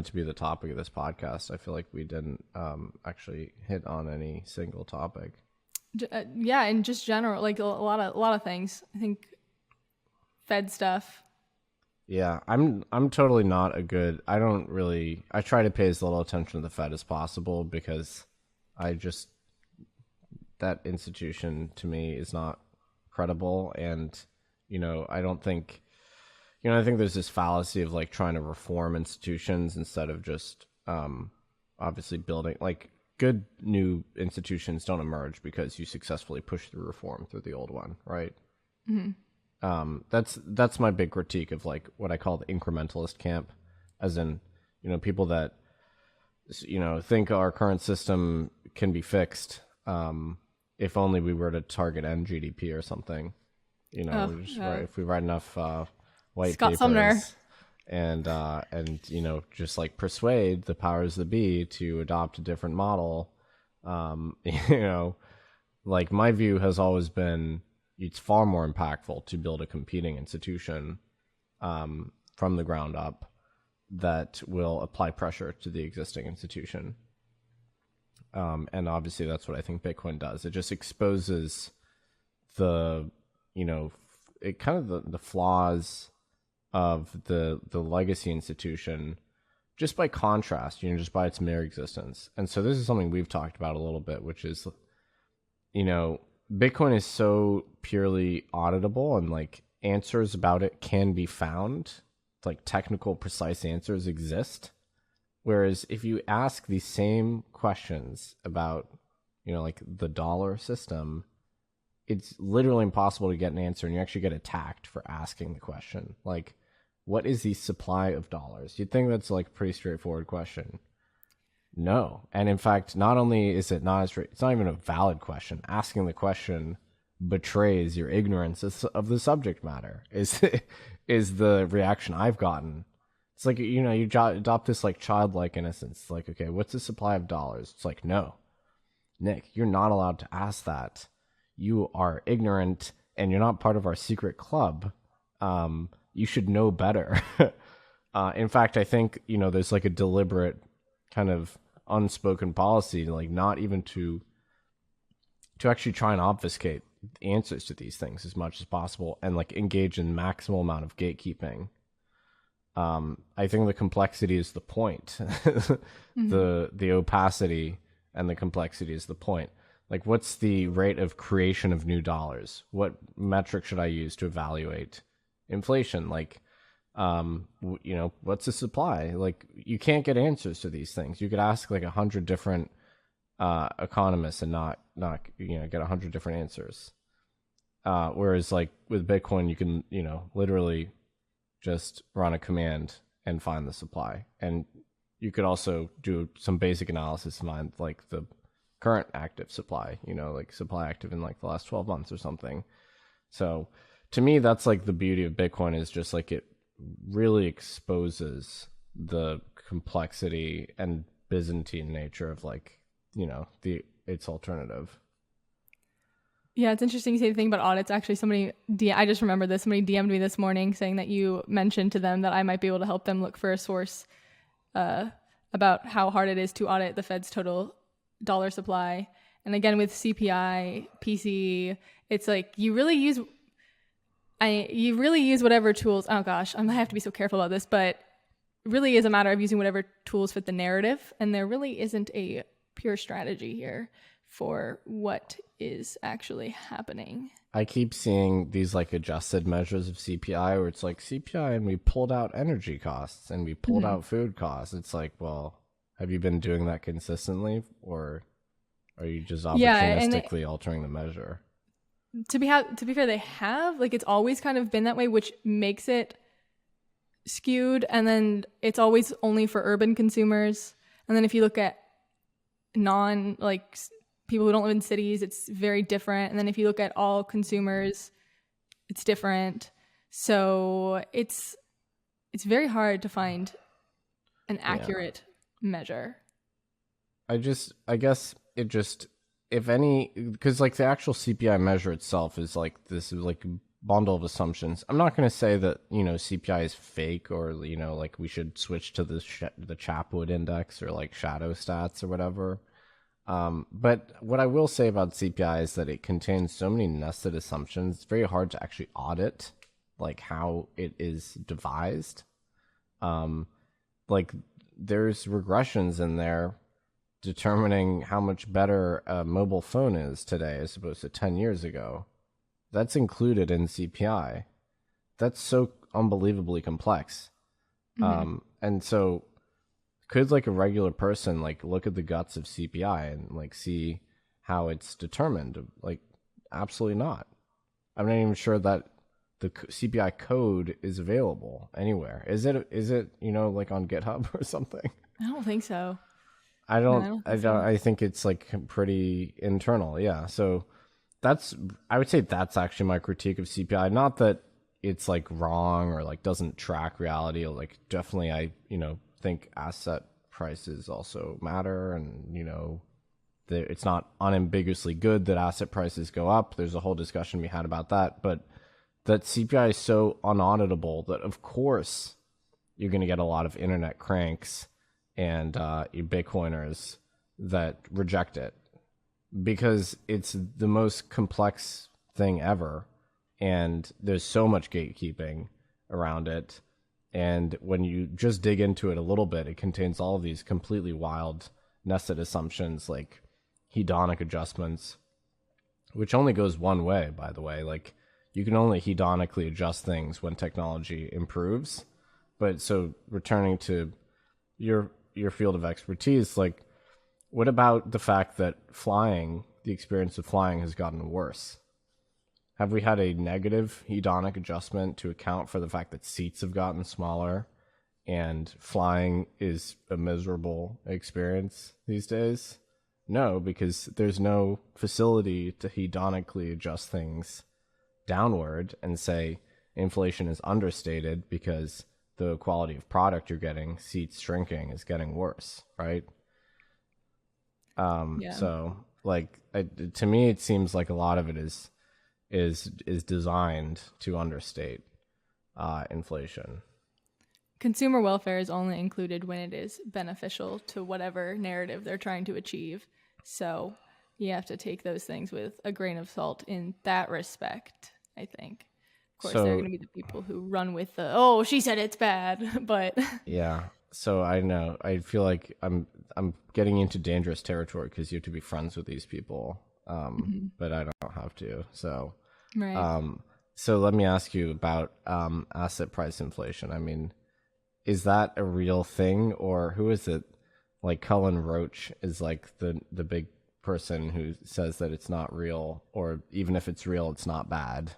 to be the topic of this podcast? I feel like we didn't actually hit on any single topic. Yeah, and just general, like a lot of things. I think Fed stuff. Yeah, I'm totally not I try to pay as little attention to the Fed as possible because that institution to me is not credible. And, you know, I think there's this fallacy of like trying to reform institutions instead of just obviously building, like, good new institutions don't emerge because you successfully push through reform through the old one, right? Mm-hmm. That's my big critique of like what I call the incrementalist camp, as in, you know, people that, you know, think our current system can be fixed if only we were to target end GDP or something. You know, if we write enough white Scott papers Sumner. and you know, just like persuade the powers that be to adopt a different model. You know, like my view has always been, it's far more impactful to build a competing institution from the ground up that will apply pressure to the existing institution. And obviously that's what I think Bitcoin does. It just exposes the flaws of the legacy institution just by contrast, you know, just by its mere existence. And so this is something we've talked about a little bit, which is, you know, Bitcoin is so purely auditable and like answers about it can be found, like technical precise answers exist. Whereas if you ask these same questions about, you know, like the dollar system, it's literally impossible to get an answer, and you actually get attacked for asking the question. Like, what is the supply of dollars? You'd think that's like a pretty straightforward question. No. And in fact, not only is it not straight, it's not even a valid question. Asking the question betrays your ignorance of the subject matter, is the reaction I've gotten. It's like, you know, you adopt this like childlike innocence. Like, okay, what's the supply of dollars? It's like, no, Nick, you're not allowed to ask that. You are ignorant and you're not part of our secret club. You should know better. In fact, I think, you know, there's like a deliberate kind of unspoken policy to like not even to actually try and obfuscate answers to these things as much as possible and like engage in maximal amount of gatekeeping. I think the complexity is the point. Mm-hmm. The opacity and the complexity is the point. Like, what's the rate of creation of new dollars? What metric should I use to evaluate inflation? Like, you know, what's the supply? Like, you can't get answers to these things. You could ask like 100 different economists and not you know, get 100 different answers. Whereas like with Bitcoin, you can, literally just run a command and find the supply. And you could also do some basic analysis and find like the current active supply, like supply active in like the last 12 months or something. So to me, that's like the beauty of Bitcoin, is just like it really exposes the complexity and Byzantine nature of like, its alternative. Yeah, it's interesting you say the thing about audits. Actually, I just remembered this. Somebody DM'd me this morning saying that you mentioned to them that I might be able to help them look for a source about how hard it is to audit the Fed's total dollar supply. And again, with CPI, PC, it's like you really use whatever tools. Oh gosh, I have to be so careful about this, but it really is a matter of using whatever tools fit the narrative. And there really isn't a pure strategy here for what is actually happening. I keep seeing these like adjusted measures of CPI where it's like CPI and we pulled out energy costs and we pulled out food costs. It's like, well, have you been doing that consistently, or are you just opportunistically altering the measure? To be fair, they have. Like, it's always kind of been that way, which makes it skewed. And then it's always only for urban consumers. And then if you look at people who don't live in cities, it's very different. And then if you look at all consumers, it's different. So it's very hard to find an accurate measure. I guess it just, if any, because like the actual CPI measure itself is like this is like a bundle of assumptions. I'm not going to say that, CPI is fake, or, like we should switch to the Chapwood index or like shadow stats or whatever. But what I will say about CPI is that it contains so many nested assumptions. It's very hard to actually audit like how it is devised. Like there's regressions in there determining how much better a mobile phone is today as opposed to 10 years ago. That's included in CPI. That's so unbelievably complex. And so could like a regular person like look at the guts of CPI and like see how it's determined? Like, absolutely not. I'm not even sure that the CPI code is available anywhere. Is it like on GitHub or something? I don't think so. I think it's like pretty internal. Yeah. So I would say that's actually my critique of CPI. Not that it's like wrong or like doesn't track reality, or like definitely I think asset prices also matter, and it's not unambiguously good that asset prices go up. There's a whole discussion we had about that, but that CPI is so unauditable that of course you're going to get a lot of internet cranks and Bitcoiners that reject it because it's the most complex thing ever, and there's so much gatekeeping around it. And when you just dig into it a little bit, it contains all of these completely wild nested assumptions like hedonic adjustments, which only goes one way, by the way. Like, you can only hedonically adjust things when technology improves. But so returning to your field of expertise, like, what about the fact that the experience of flying has gotten worse? Have we had a negative hedonic adjustment to account for the fact that seats have gotten smaller and flying is a miserable experience these days? No, because there's no facility to hedonically adjust things downward and say inflation is understated because the quality of product you're getting, seats shrinking, is getting worse, right? So like to me, it seems like a lot of it is designed to understate inflation. Consumer welfare is only included when it is beneficial to whatever narrative they're trying to achieve. So you have to take those things with a grain of salt in that respect, I think. Of course, there are going to be the people who run with she said it's bad, but yeah. So I know, I feel like I'm getting into dangerous territory because you have to be friends with these people, but I don't have to. So, right. So let me ask you about asset price inflation. I mean, is that a real thing, or who is it? Like Cullen Roach is like the big person who says that it's not real, or even if it's real, it's not bad.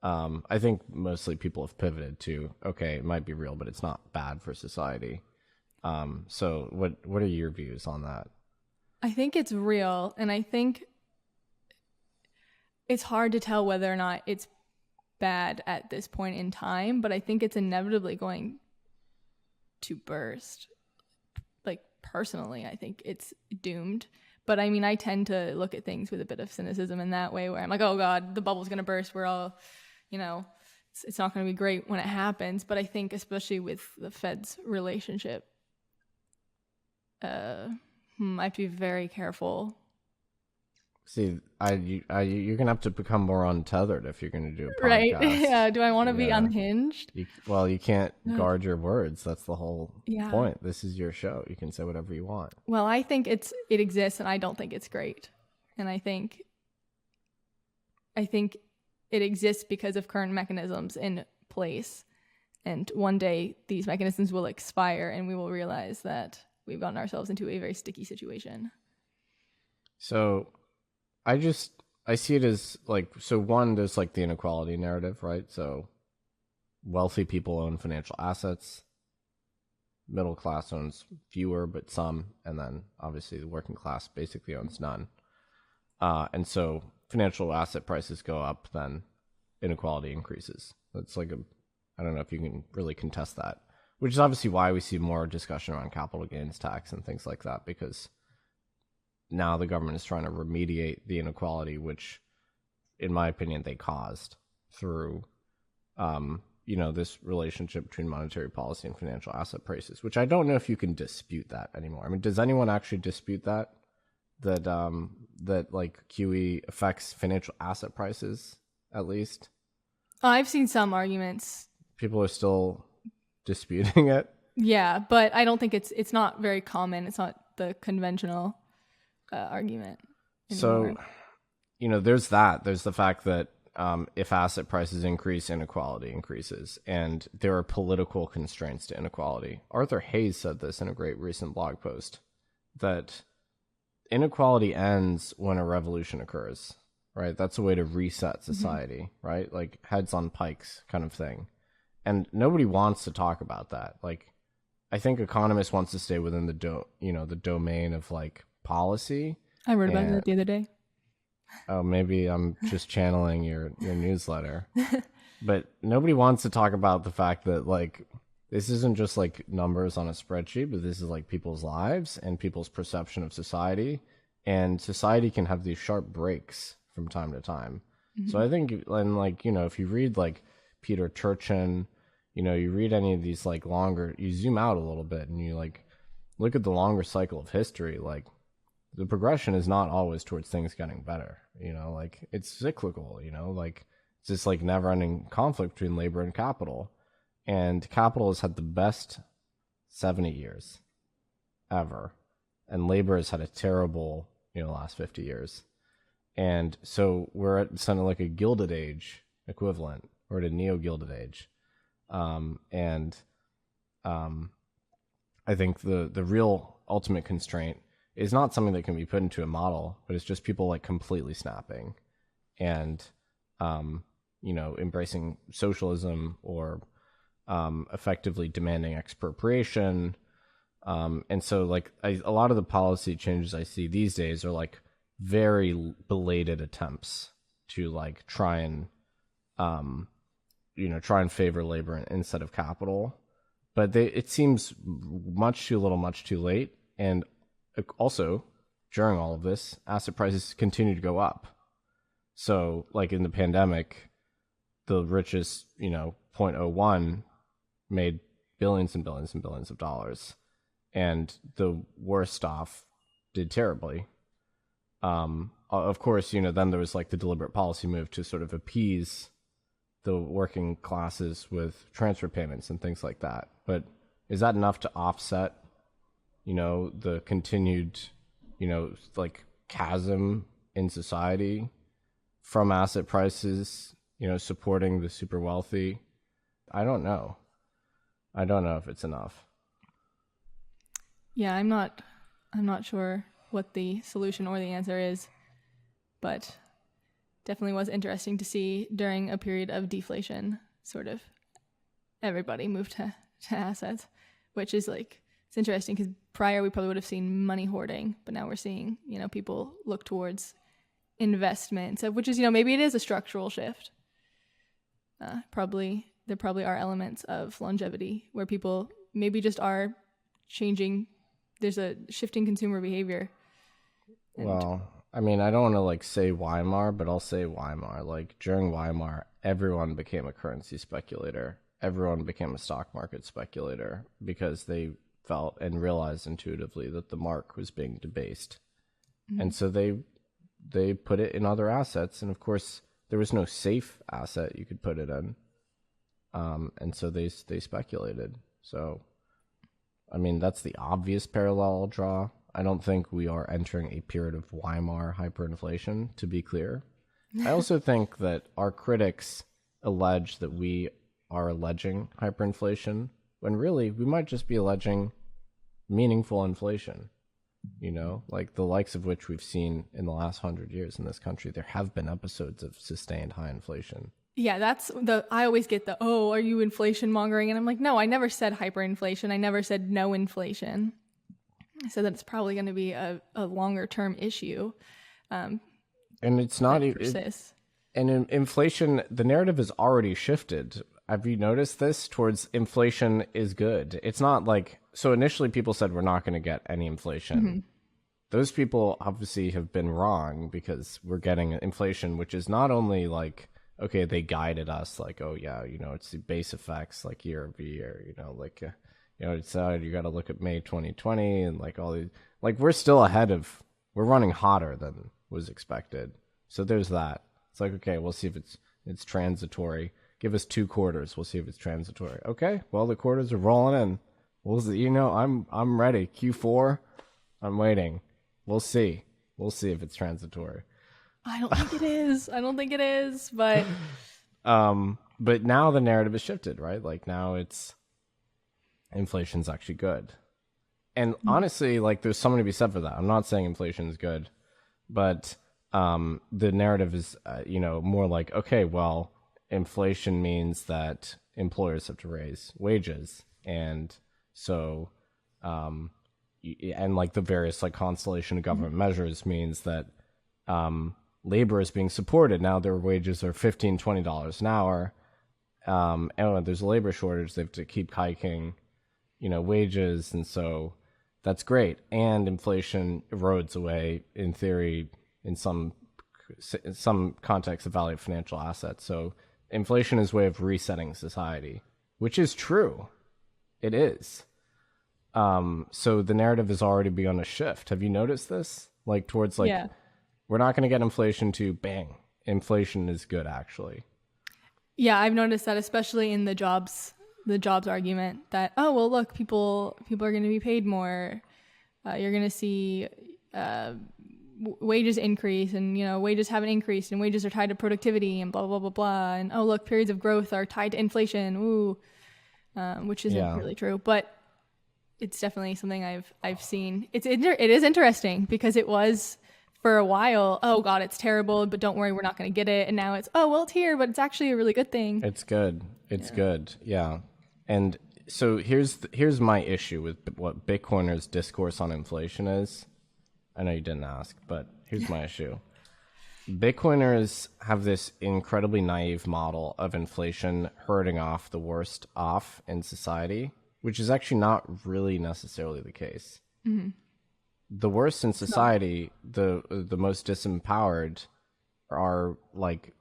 I think mostly people have pivoted to, okay, it might be real, but it's not bad for society. So what are your views on that? I think it's real, and I think it's hard to tell whether or not it's bad at this point in time, but I think it's inevitably going to burst. Like, personally, I think it's doomed. But I mean, I tend to look at things with a bit of cynicism in that way, where I'm like, oh God, the bubble's going to burst. We're all, it's not going to be great when it happens. But I think especially with the Fed's relationship, I have to be very careful. See, you're gonna have to become more untethered if you're gonna do a podcast. Right? Yeah. Do I want to be unhinged? You can't guard your words. That's the whole point. This is your show. You can say whatever you want. Well, I think it exists, and I don't think it's great. And I think it exists because of current mechanisms in place. And one day these mechanisms will expire, and we will realize that we've gotten ourselves into a very sticky situation. So I see it as one, there's the inequality narrative, right? So wealthy people own financial assets, middle class owns fewer, but some, and then obviously the working class basically owns none. And so financial asset prices go up, then inequality increases. That's I don't know if you can really contest that, which is obviously why we see more discussion around capital gains tax and things like that, because now the government is trying to remediate the inequality, which, in my opinion, they caused through, this relationship between monetary policy and financial asset prices, which I don't know if you can dispute that anymore. I mean, does anyone actually dispute that QE affects financial asset prices, at least? I've seen some arguments. People are still disputing it. Yeah, but I don't think it's not very common. It's not the conventional argument anymore. So, there's that. There's the fact that if asset prices increase, inequality increases, and there are political constraints to inequality. Arthur Hayes said this in a great recent blog post, that inequality ends when a revolution occurs, right? That's a way to reset society, right? Like heads on pikes kind of thing. And nobody wants to talk about that. I think economists wants to stay within the domain of policy. I wrote about that the other day. Oh, maybe I'm just channeling your newsletter. But nobody wants to talk about the fact that this isn't just numbers on a spreadsheet, but this is people's lives and people's perception of society. And society can have these sharp breaks from time to time. Mm-hmm. So I think, and if you read Peter Turchin, you read any of these longer, you zoom out a little bit and you look at the longer cycle of history, the progression is not always towards things getting better, it's cyclical, it's this never ending conflict between labor and capital. And capital has had the best 70 years ever. And labor has had a terrible, last 50 years. And so we're at something like a Gilded Age equivalent, or at a neo-Gilded Age. I think the real ultimate constraint is not something that can be put into a model, but it's just people completely snapping and, embracing socialism or effectively demanding expropriation. And so a lot of the policy changes I see these days are very belated attempts to try and favor labor instead of capital. But it seems much too little, much too late. And also, during all of this, asset prices continue to go up. So, in the pandemic, the richest, 0.01 made billions and billions and billions of dollars. And the worst off did terribly. Of course, then there was the deliberate policy move to sort of appease the working classes with transfer payments and things like that. But is that enough to offset the continued, chasm in society from asset prices, supporting the super wealthy? I don't know if it's enough. Yeah, I'm not sure what the solution or the answer is, but definitely was interesting to see during a period of deflation, sort of everybody moved to assets, which is like, it's interesting because prior we probably would have seen money hoarding, but now we're seeing, people look towards investment, so which is, maybe it is a structural shift. There probably are elements of longevity where people maybe just are changing. There's a shifting consumer behavior. Well, I mean, I don't want to like say Weimar, but I'll say Weimar. Like during Weimar, everyone became a currency speculator. Everyone became a stock market speculator because they felt and realized intuitively that the mark was being debased. Mm-hmm. And so they put it in other assets. And of course, there was no safe asset you could put it in. And so they speculated. So, I mean, that's the obvious parallel I'll draw. I don't think we are entering a period of Weimar hyperinflation, to be clear. I also think that our critics allege that we are alleging hyperinflation, when really we might just be alleging meaningful inflation, like the likes of which we've seen in the last 100 years in this country. There have been episodes of sustained high inflation. Yeah, I always get are you inflation mongering? And I'm like, no, I never said hyperinflation. I never said no inflation. I said that it's probably going to be a longer term issue. And it's not even. And in inflation, the narrative has already shifted. Have you noticed this? Towards inflation is good. It's not like, so initially people said we're not going to get any inflation. Mm-hmm. Those people obviously have been wrong because we're getting inflation, which is not only like, okay, they guided us like, oh yeah, it's the base effects like year over year, it's you got to look at May 2020 and like all these, like we're running hotter than was expected. So there's that. It's like, okay, we'll see if it's transitory. Give us 2 quarters. We'll see if it's transitory. Okay, well, the quarters are rolling in. We'll see, I'm ready. Q4, I'm waiting. We'll see. We'll see if it's transitory. I don't think it is, but but now the narrative has shifted, right? Like now inflation's actually good. And honestly, like there's something to be said for that. I'm not saying inflation is good, but the narrative is, more like, okay, well, inflation means that employers have to raise wages. And so, and like the various like constellation of government measures means that labor is being supported. Now their wages are $15, $20 an hour. And when there's a labor shortage, they have to keep hiking, wages. And so that's great. And inflation erodes away, in theory, in some context, the value of financial assets. So inflation is a way of resetting society, which is true. It is. So the narrative has already begun to shift. Have you noticed this? Like towards like, yeah. We're not going to get inflation to bang. Inflation is good, actually. Yeah, I've noticed that, especially in the jobs argument, that, oh, well, look, people are going to be paid more. You're going to see wages increase, and, wages haven't increased, and wages are tied to productivity, and blah, blah, blah, blah. And, oh, look, periods of growth are tied to inflation. Ooh, which isn't really true. But it's definitely something I've seen. It is interesting because it was, for a while, oh God, it's terrible, but don't worry, we're not going to get it. And now it's, oh, well, it's here, but it's actually a really good thing. It's good. It's good. Yeah. And so here's my issue with what Bitcoiners' discourse on inflation is. I know you didn't ask, but here's my issue. Bitcoiners have this incredibly naive model of inflation hurting off the worst off in society, which is actually not really necessarily the case. Mm-hmm. The worst in society, the most disempowered, are like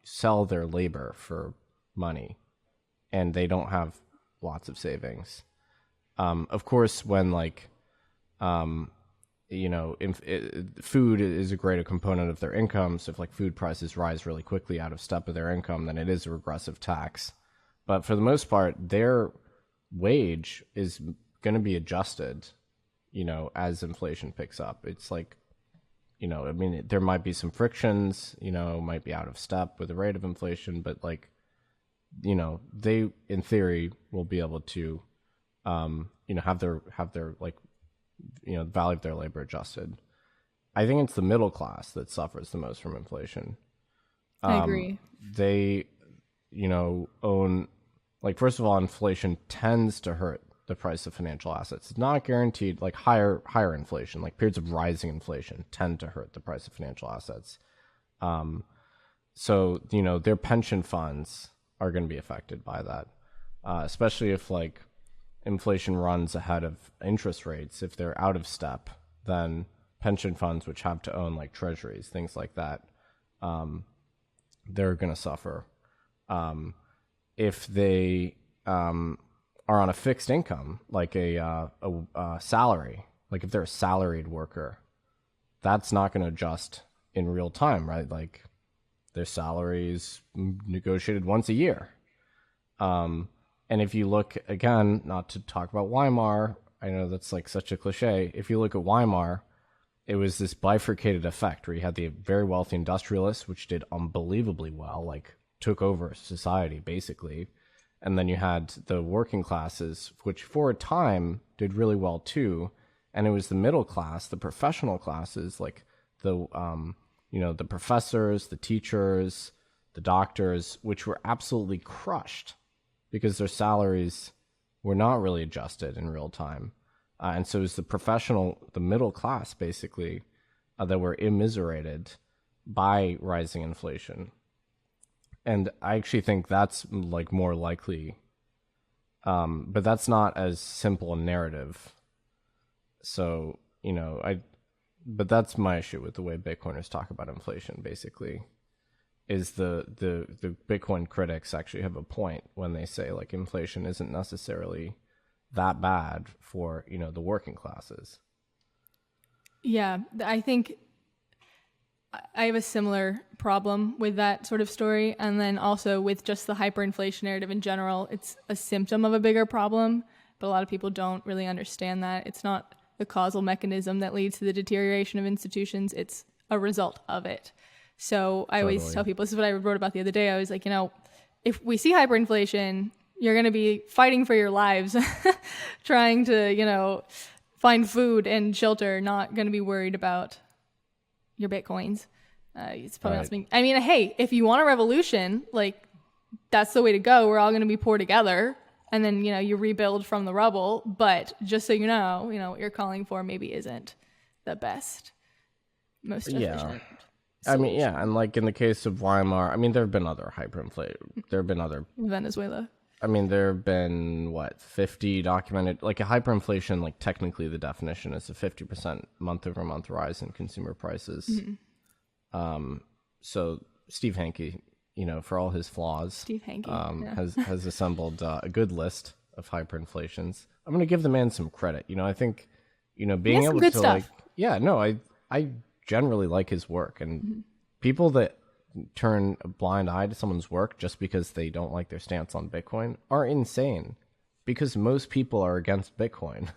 sell their labor for money, and they don't have lots of savings. Of course, when like food is a greater component of their income, so if like food prices rise really quickly out of step with their income, then it is a regressive tax. But for the most part, their wage is going to be adjusted, as inflation picks up. It's like, there might be some frictions, might be out of step with the rate of inflation, but like, they in theory will be able to, have their like the value of their labor adjusted. I think it's the middle class that suffers the most from inflation. I agree. They, own, like, first of all, inflation tends to hurt the price of financial assets. It's not guaranteed, like higher inflation, like periods of rising inflation tend to hurt the price of financial assets. So, their pension funds are going to be affected by that, especially if like inflation runs ahead of interest rates. If they're out of step, then pension funds, which have to own like treasuries, things like that, they're going to suffer. If they are on a fixed income, like a salary, like if they're a salaried worker, that's not going to adjust in real time, right? Like their salary is negotiated once a year. And if you look, again, not to talk about Weimar, I know that's like such a cliche. If you look at Weimar, it was this bifurcated effect where you had the very wealthy industrialists, which did unbelievably well, like took over society basically. And then you had the working classes, which for a time did really well too. And it was the middle class, the professional classes, like the professors, the teachers, the doctors, which were absolutely crushed because their salaries were not really adjusted in real time. And so it was the middle class, basically, that were immiserated by rising inflation. And I actually think that's like more likely, but that's not as simple a narrative. So, but that's my issue with the way Bitcoiners talk about inflation, basically, is the Bitcoin critics actually have a point when they say like inflation isn't necessarily that bad for, the working classes. Yeah, I think I have a similar problem with that sort of story. And then also with just the hyperinflation narrative in general, it's a symptom of a bigger problem, but a lot of people don't really understand that. It's not the causal mechanism that leads to the deterioration of institutions. It's a result of it. So I always tell people, this is what I wrote about the other day. I was like, if we see hyperinflation, you're going to be fighting for your lives, trying to, find food and shelter, not going to be worried about your Bitcoins. It's probably not something. I mean, hey, if you want a revolution, like that's the way to go. We're all going to be poor together. And then, you rebuild from the rubble. But just so you know what you're calling for maybe isn't the best, most efficient. Solution. I mean, yeah. And like in the case of Weimar, I mean, there have been other hyperinflation. There have been other. Venezuela. I mean, there have been, 50 documented, like a hyperinflation, like technically the definition is a 50% month over month rise in consumer prices. Mm-hmm. So Steve Hanke, for all his flaws, Steve Hanke has assembled a good list of hyperinflations. I'm going to give the man some credit. I think, being able to stuff. I generally like his work, and people that turn a blind eye to someone's work just because they don't like their stance on Bitcoin are insane, because most people are against Bitcoin.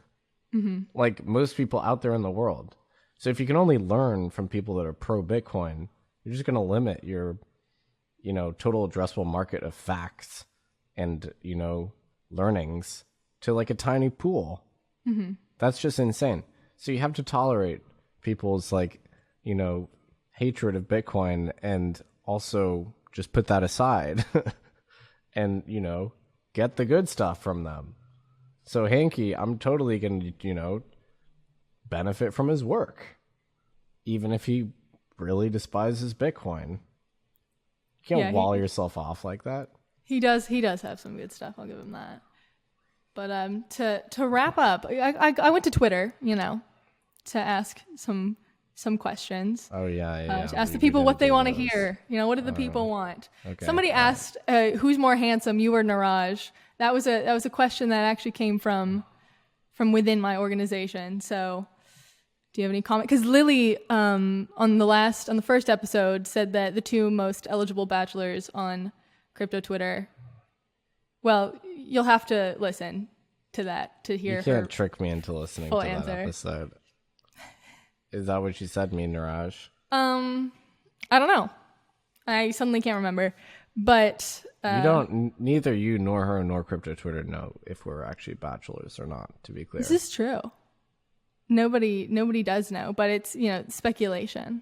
Mm-hmm. Like most people out there in the world. So if you can only learn from people that are pro Bitcoin, you're just going to limit your, total addressable market of facts and, learnings to like a tiny pool. Mm-hmm. That's just insane. So you have to tolerate people's like, hatred of Bitcoin and also just put that aside and, get the good stuff from them. So Hanke, I'm totally going to, benefit from his work, even if he really despises Bitcoin. You can't wall yourself off like that. He does have some good stuff. I'll give him that. But to wrap up, I went to Twitter, to ask some questions. Oh yeah. To ask the people what they want to hear. What do the people want? Okay, somebody asked, "Who's more handsome, you or Niraj?" That was a question that actually came from within my organization. So, do you have any comment? Because Lily, on the first episode, said that the two most eligible bachelors on crypto Twitter. Well, you'll have to listen to that to hear. You can't trick me into listening to that episode. Is that what she said, me, Niraj? I don't know. I suddenly can't remember. But neither you nor her nor crypto Twitter know if we're actually bachelors or not, to be clear. This is true. nobody does know, but it's, speculation.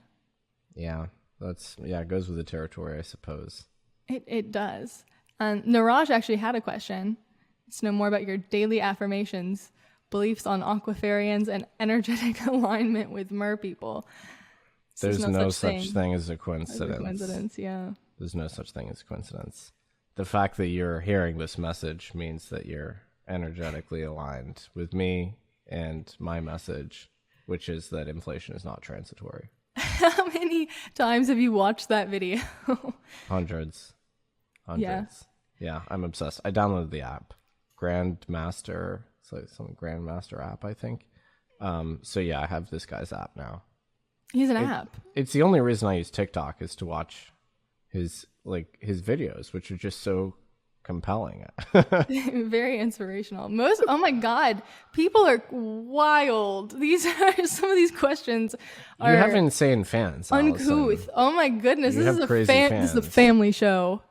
Yeah, it goes with the territory, I suppose. It does. Niraj actually had a question. It's to know more about your daily affirmations, beliefs on aquafarians, and energetic alignment with mer people. There's no such thing as a coincidence. Yeah. There's no such thing as a coincidence. The fact that you're hearing this message means that you're energetically aligned with me and my message, which is that inflation is not transitory. How many times have you watched that video? Hundreds. Yeah, I'm obsessed. I downloaded the app. Grandmaster. It's like some Grandmaster app, I think. So yeah, I have this guy's app now. He's an app. It's the only reason I use TikTok is to watch his videos, which are just so compelling. Very inspirational. Oh my God, people are wild. Some of these questions are. You have insane fans. Uncouth. Allison. Oh my goodness, this is a family show.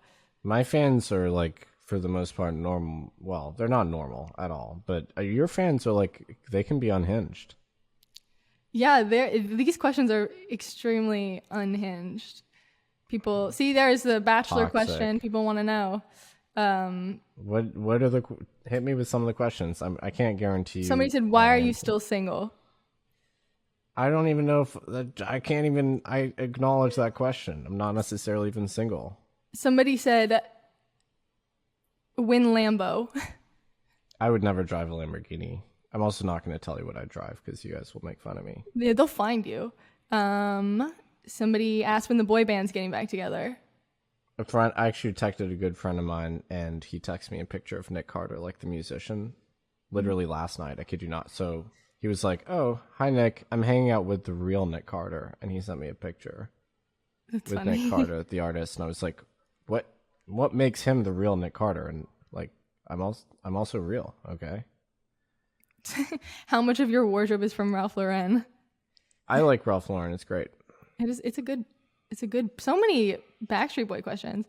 My fans are like, for the most part, normal. Well, they're not normal at all, but your fans are like, they can be unhinged. Yeah, these questions are extremely unhinged. People see, there's the Bachelor question. People want to know. What are hit me with some of the questions. I can't guarantee. Somebody said, "Why are you still single?" I don't even know if I acknowledge that question. I'm not necessarily even single. Somebody said, "Win Lambo." I would never drive a Lamborghini. I'm also not going to tell you what I drive because you guys will make fun of me. Yeah, they'll find you. Somebody asked when the boy band's getting back together. I actually texted a good friend of mine, and he texted me a picture of Nic Carter, like the musician, literally last night. I kid you not. So he was like, "Oh, hi Nick, I'm hanging out with the real Nic Carter," and he sent me a picture with funny. Nic Carter, the artist, and I was like, "What makes him the real Nic Carter?" And like, I'm also real, okay? How much of your wardrobe is from Ralph Lauren? I like Ralph Lauren. It's great. It's a good. So many Backstreet Boy questions.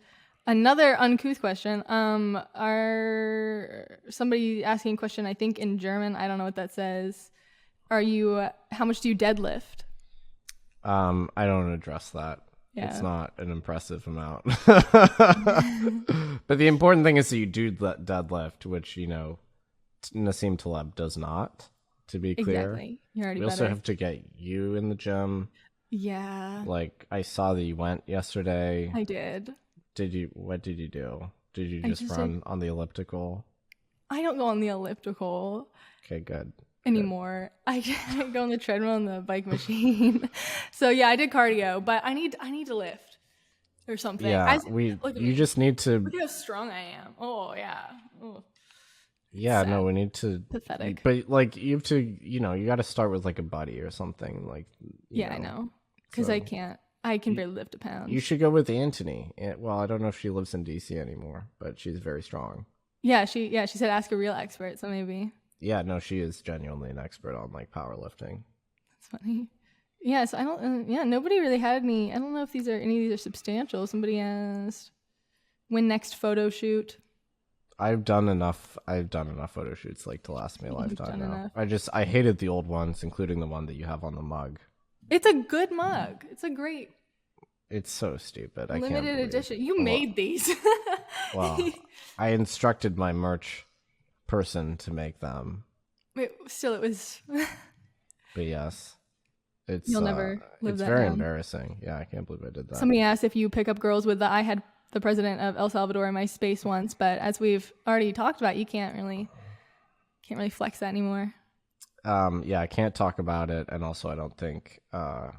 Another uncouth question. Somebody asking a question, I think in German. I don't know what that says. How much do you deadlift? I don't address that. Yeah. It's not an impressive amount. But the important thing is that you do deadlift, which, Nassim Taleb does not, to be clear. Exactly. You're already we better. also have to get you in the gym. Yeah. Like, I saw that you went yesterday. I did. What did you do? Did you just run on the elliptical? I don't go on the elliptical. Okay, good. Anymore. I go on the treadmill and the bike machine. So yeah, I did cardio, but I need to lift or something. Yeah, you just need to. Look at how strong I am. Oh yeah. Oh. Yeah, Sad. no, we need to. Pathetic. But like, you have to, you got to start with like a buddy or something. Like, yeah, I know, because I can barely lift a pound. You should go with Anthony. Well, I don't know if she lives in DC anymore, but she's very strong. Yeah, she said ask a real expert, so maybe. Yeah, no, she is genuinely an expert on like powerlifting. That's funny. Yeah, so I don't. Nobody really had any. I don't know if any of these are substantial. Somebody asked when next photo shoot. I've done enough photo shoots like to last me a lifetime now. Enough. I hated the old ones, including the one that you have on the mug. It's a good mug. It's a great. It's so stupid. Limited edition. You made these. Well, I instructed my merch person to make them. Still, it was. But yes, you'll never live that down. It's very embarrassing. Yeah, I can't believe I did that. Somebody asked if you pick up girls with I had the president of El Salvador in my space once, but as we've already talked about, you can't really flex that anymore. Yeah, I can't talk about it, and also I don't think I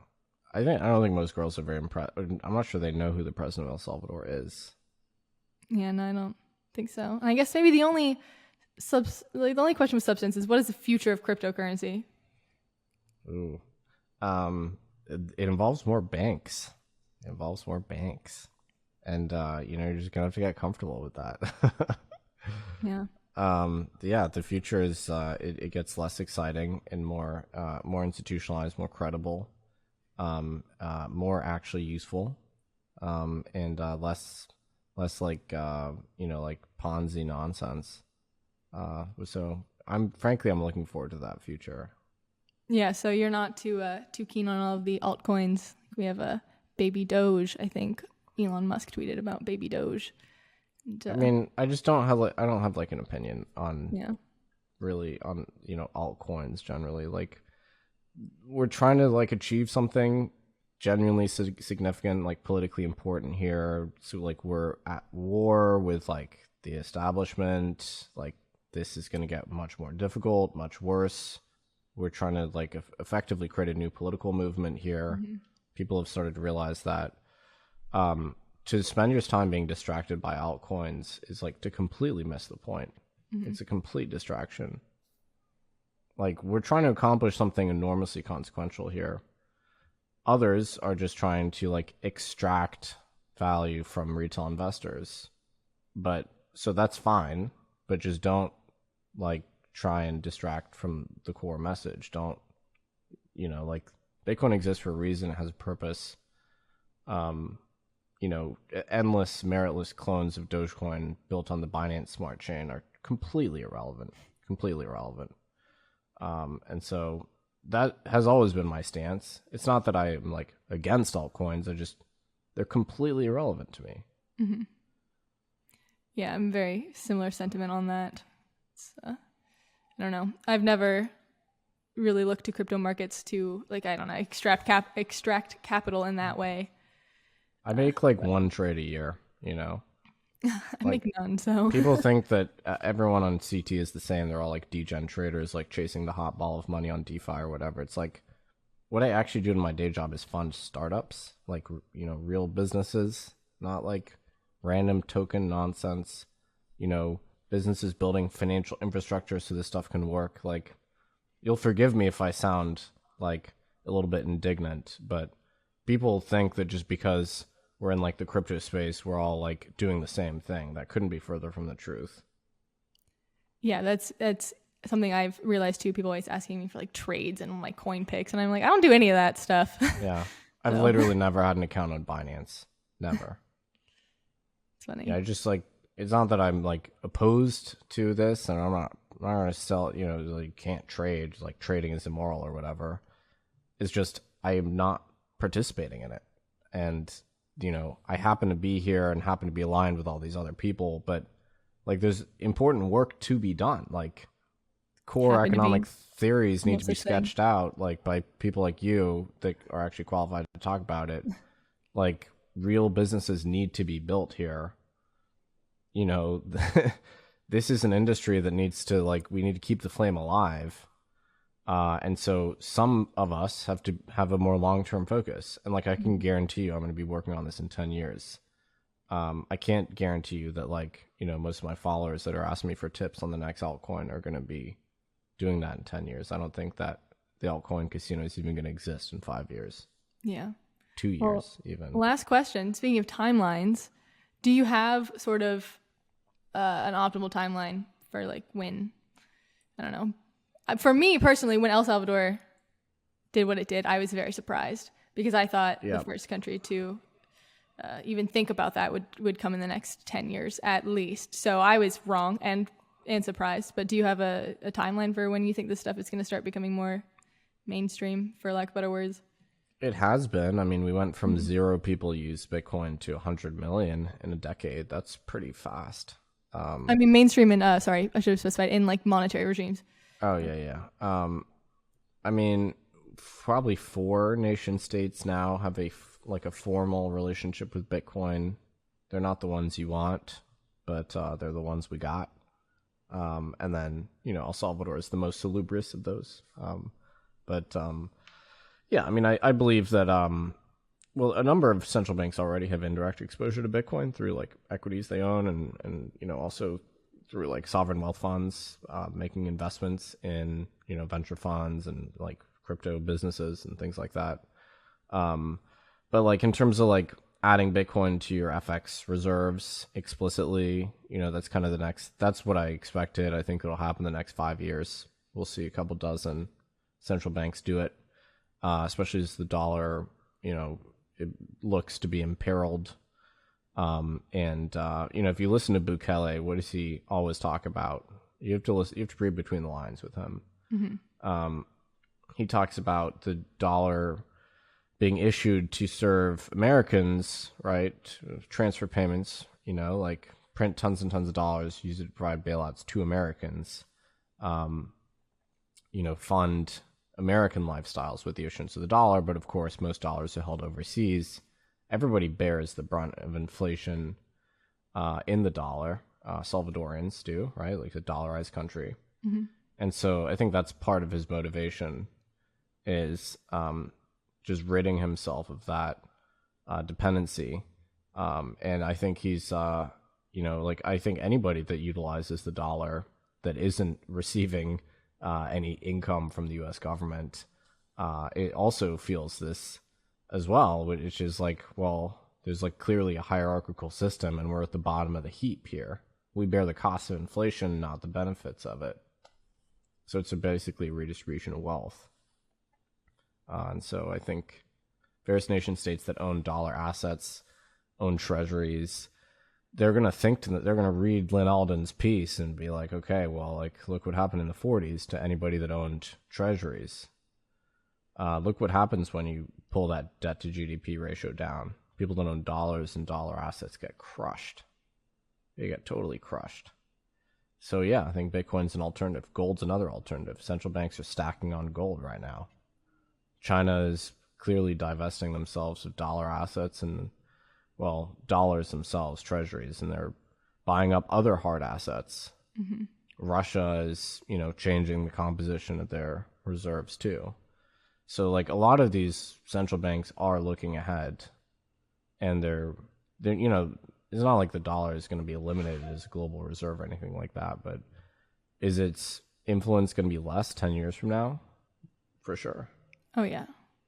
don't think most girls are very impressed. I'm not sure they know who the president of El Salvador is. Yeah, no, I don't think so. And I guess maybe the only question with substance is, what is the future of cryptocurrency? Ooh, it involves more banks. And, you're just going to have to get comfortable with that. Yeah. The future is, it gets less exciting and more institutionalized, more credible, more actually useful, and less like, like Ponzi nonsense. So I'm looking forward to that future. Yeah, so you're not too keen on all of the altcoins. We have a baby Doge, I think. Elon Musk tweeted about baby Doge. And, I mean, I just don't have I don't have like an opinion on really on altcoins generally. Like, we're trying to like achieve something genuinely significant, like politically important here. So like we're at war with like the establishment. Like, this is going to get much more difficult, much worse. We're trying to like effectively create a new political movement here. Mm-hmm. People have started to realize that to spend your time being distracted by altcoins is like to completely miss the point. Mm-hmm. It's a complete distraction. Like, we're trying to accomplish something enormously consequential here. Others are just trying to like extract value from retail investors. But so that's fine, but just don't like try and distract from the core message. Don't, like, Bitcoin exists for a reason. It has a purpose. Endless meritless clones of Dogecoin built on the Binance Smart Chain are completely irrelevant. And so that has always been my stance. It's not that I am like against altcoins. They're completely irrelevant to me. Mm-hmm. Yeah, I'm very similar sentiment on that. I don't know. I've never really looked to crypto markets to extract capital in that way. I make one trade a year, I make none, so. People think that everyone on CT is the same. They're all like degen traders, like chasing the hot ball of money on DeFi or whatever. It's like, what I actually do in my day job is fund startups, like, real businesses, not like random token nonsense, businesses building financial infrastructure so this stuff can work. Like, you'll forgive me if I sound like a little bit indignant, but people think that just because we're in like the crypto space, we're all like doing the same thing. That couldn't be further from the truth. Yeah, that's something I've realized too. People always asking me for like trades and like coin picks, and I'm like, I don't do any of that stuff. Yeah, I've literally never had an account on Binance. Never. It's funny. Yeah, it's not that I'm like opposed to this, and I'm not gonna sell. Like, can't trade. Like, trading is immoral or whatever. It's just I am not participating in it, and I happen to be here and happen to be aligned with all these other people, but like, there's important work to be done. Like, core economic theories need to be sketched out, like, by people like you that are actually qualified to talk about it. Like, real businesses need to be built here. This is an industry that needs to we need to keep the flame alive. And so some of us have to have a more long-term focus. And I can guarantee you I'm going to be working on this in 10 years. I can't guarantee you that most of my followers that are asking me for tips on the next altcoin are going to be doing that in 10 years. I don't think that the altcoin casino is even going to exist in 5 years. Yeah. 2 years even. Last question. Speaking of timelines, do you have sort of an optimal timeline for when, I don't know. For me personally, when El Salvador did what it did, I was very surprised because I thought the first country to even think about that would come in the next 10 years at least. So I was wrong and surprised. But do you have a timeline for when you think this stuff is going to start becoming more mainstream, for lack of better words? It has been. I mean, we went from 0 people use Bitcoin to 100 million in a decade. That's pretty fast. I mean, mainstream in, sorry, I should have specified, in monetary regimes. Oh, yeah. I mean, probably 4 nation states now have a formal relationship with Bitcoin. They're not the ones you want, but they're the ones we got. And then, El Salvador is the most salubrious of those. Yeah, I mean, I believe that, a number of central banks already have indirect exposure to Bitcoin through equities they own and also through sovereign wealth funds, making investments in, venture funds and crypto businesses and things like that. But in terms of adding Bitcoin to your FX reserves explicitly, that's kind of that's what I expected. I think it'll happen the next 5 years. We'll see a couple dozen central banks do it, especially as the dollar, it looks to be imperiled. If you listen to Bukele, what does he always talk about? You have to read between the lines with him. Mm-hmm. he talks about the dollar being issued to serve Americans, right? Transfer payments, like print tons and tons of dollars, use it to provide bailouts to Americans, fund American lifestyles with the issuance of the dollar. But of course, most dollars are held overseas. Everybody bears the brunt of inflation in the dollar. Salvadorians do, right? Like a dollarized country. Mm-hmm. And so I think that's part of his motivation is just ridding himself of that dependency. And I think he's, I think anybody that utilizes the dollar that isn't receiving any income from the U.S. government, it also feels this as well, which is like, well, there's like clearly a hierarchical system and we're at the bottom of the heap here. We bear the cost of inflation, not the benefits of it. So it's basically a redistribution of wealth. And so I think various nation states that own dollar assets, own treasuries, they're going to read Lynn Alden's piece and be like, okay, well, like, look what happened in the 40s to anybody that owned treasuries. Look what happens when you pull that debt to GDP ratio down. People that own dollars and dollar assets get crushed. They get totally crushed. So yeah, I think Bitcoin's an alternative. Gold's another alternative. Central banks are stacking on gold right now. China is clearly divesting themselves of dollar assets and, well, dollars themselves, treasuries, and they're buying up other hard assets. Mm-hmm. Russia is, changing the composition of their reserves too. So like a lot of these central banks are looking ahead, and they're it's not like the dollar is going to be eliminated as a global reserve or anything like that, but is its influence going to be less 10 years from now? For sure. Oh, yeah.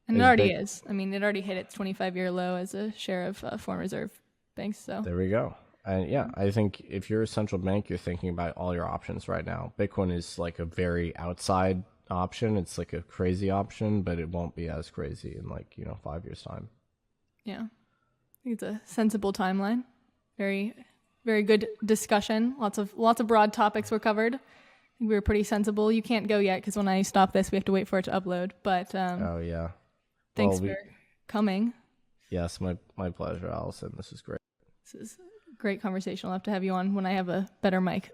And it already is. I mean, it already hit its 25-year low as a share of foreign reserve banks. So there we go. And yeah, I think if you're a central bank, you're thinking about all your options right now. Bitcoin is like a very outside option. It's like a crazy option, but it won't be as crazy in 5 years' time. Yeah. I think it's a sensible timeline. Very, very good discussion. Lots of broad topics were covered. I think we were pretty sensible. You can't go yet because when I stop this, we have to wait for it to upload. But oh yeah, thanks for coming. Yes, my pleasure, Allison. This is great. This is a great conversation. I'll have to have you on when I have a better mic.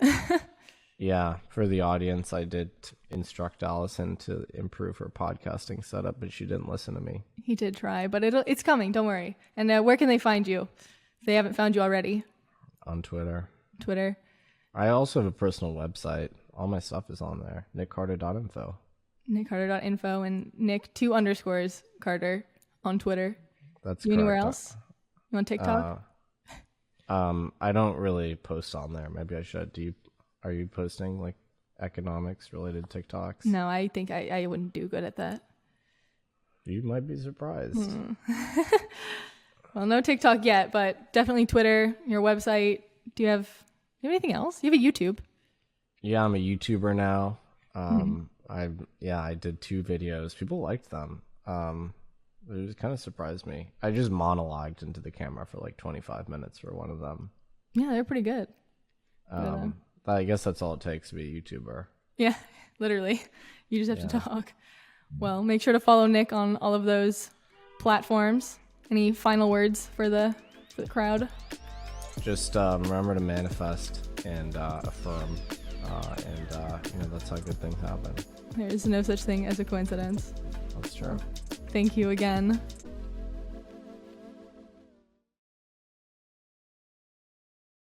Yeah, for the audience, I did instruct Allison to improve her podcasting setup, but she didn't listen to me. He did try, but it's coming. Don't worry. And where can they find you? If they haven't found you already. On Twitter. I also have a personal website. All my stuff is on there. NicCarter.info. NicCarter.info and Nic 2_ Carter on Twitter. That's you correct. Anywhere else? You on TikTok? I don't really post on there. Maybe I should. Are you posting like economics related TikToks? No, I think I wouldn't do good at that. You might be surprised. Well, no TikTok yet, but definitely Twitter, your website. Do you have anything else? You have a YouTube. Yeah, I'm a YouTuber now. I did 2 videos. People liked them. It kind of surprised me. I just monologued into the camera for like 25 minutes for one of them. Yeah, they're pretty good. I guess that's all it takes to be a YouTuber. Yeah, literally. You just have to talk. Well, make sure to follow Nic on all of those platforms. Any final words for the crowd? Just remember to manifest and affirm, and that's how good things happen. There is no such thing as a coincidence. That's true. Thank you again.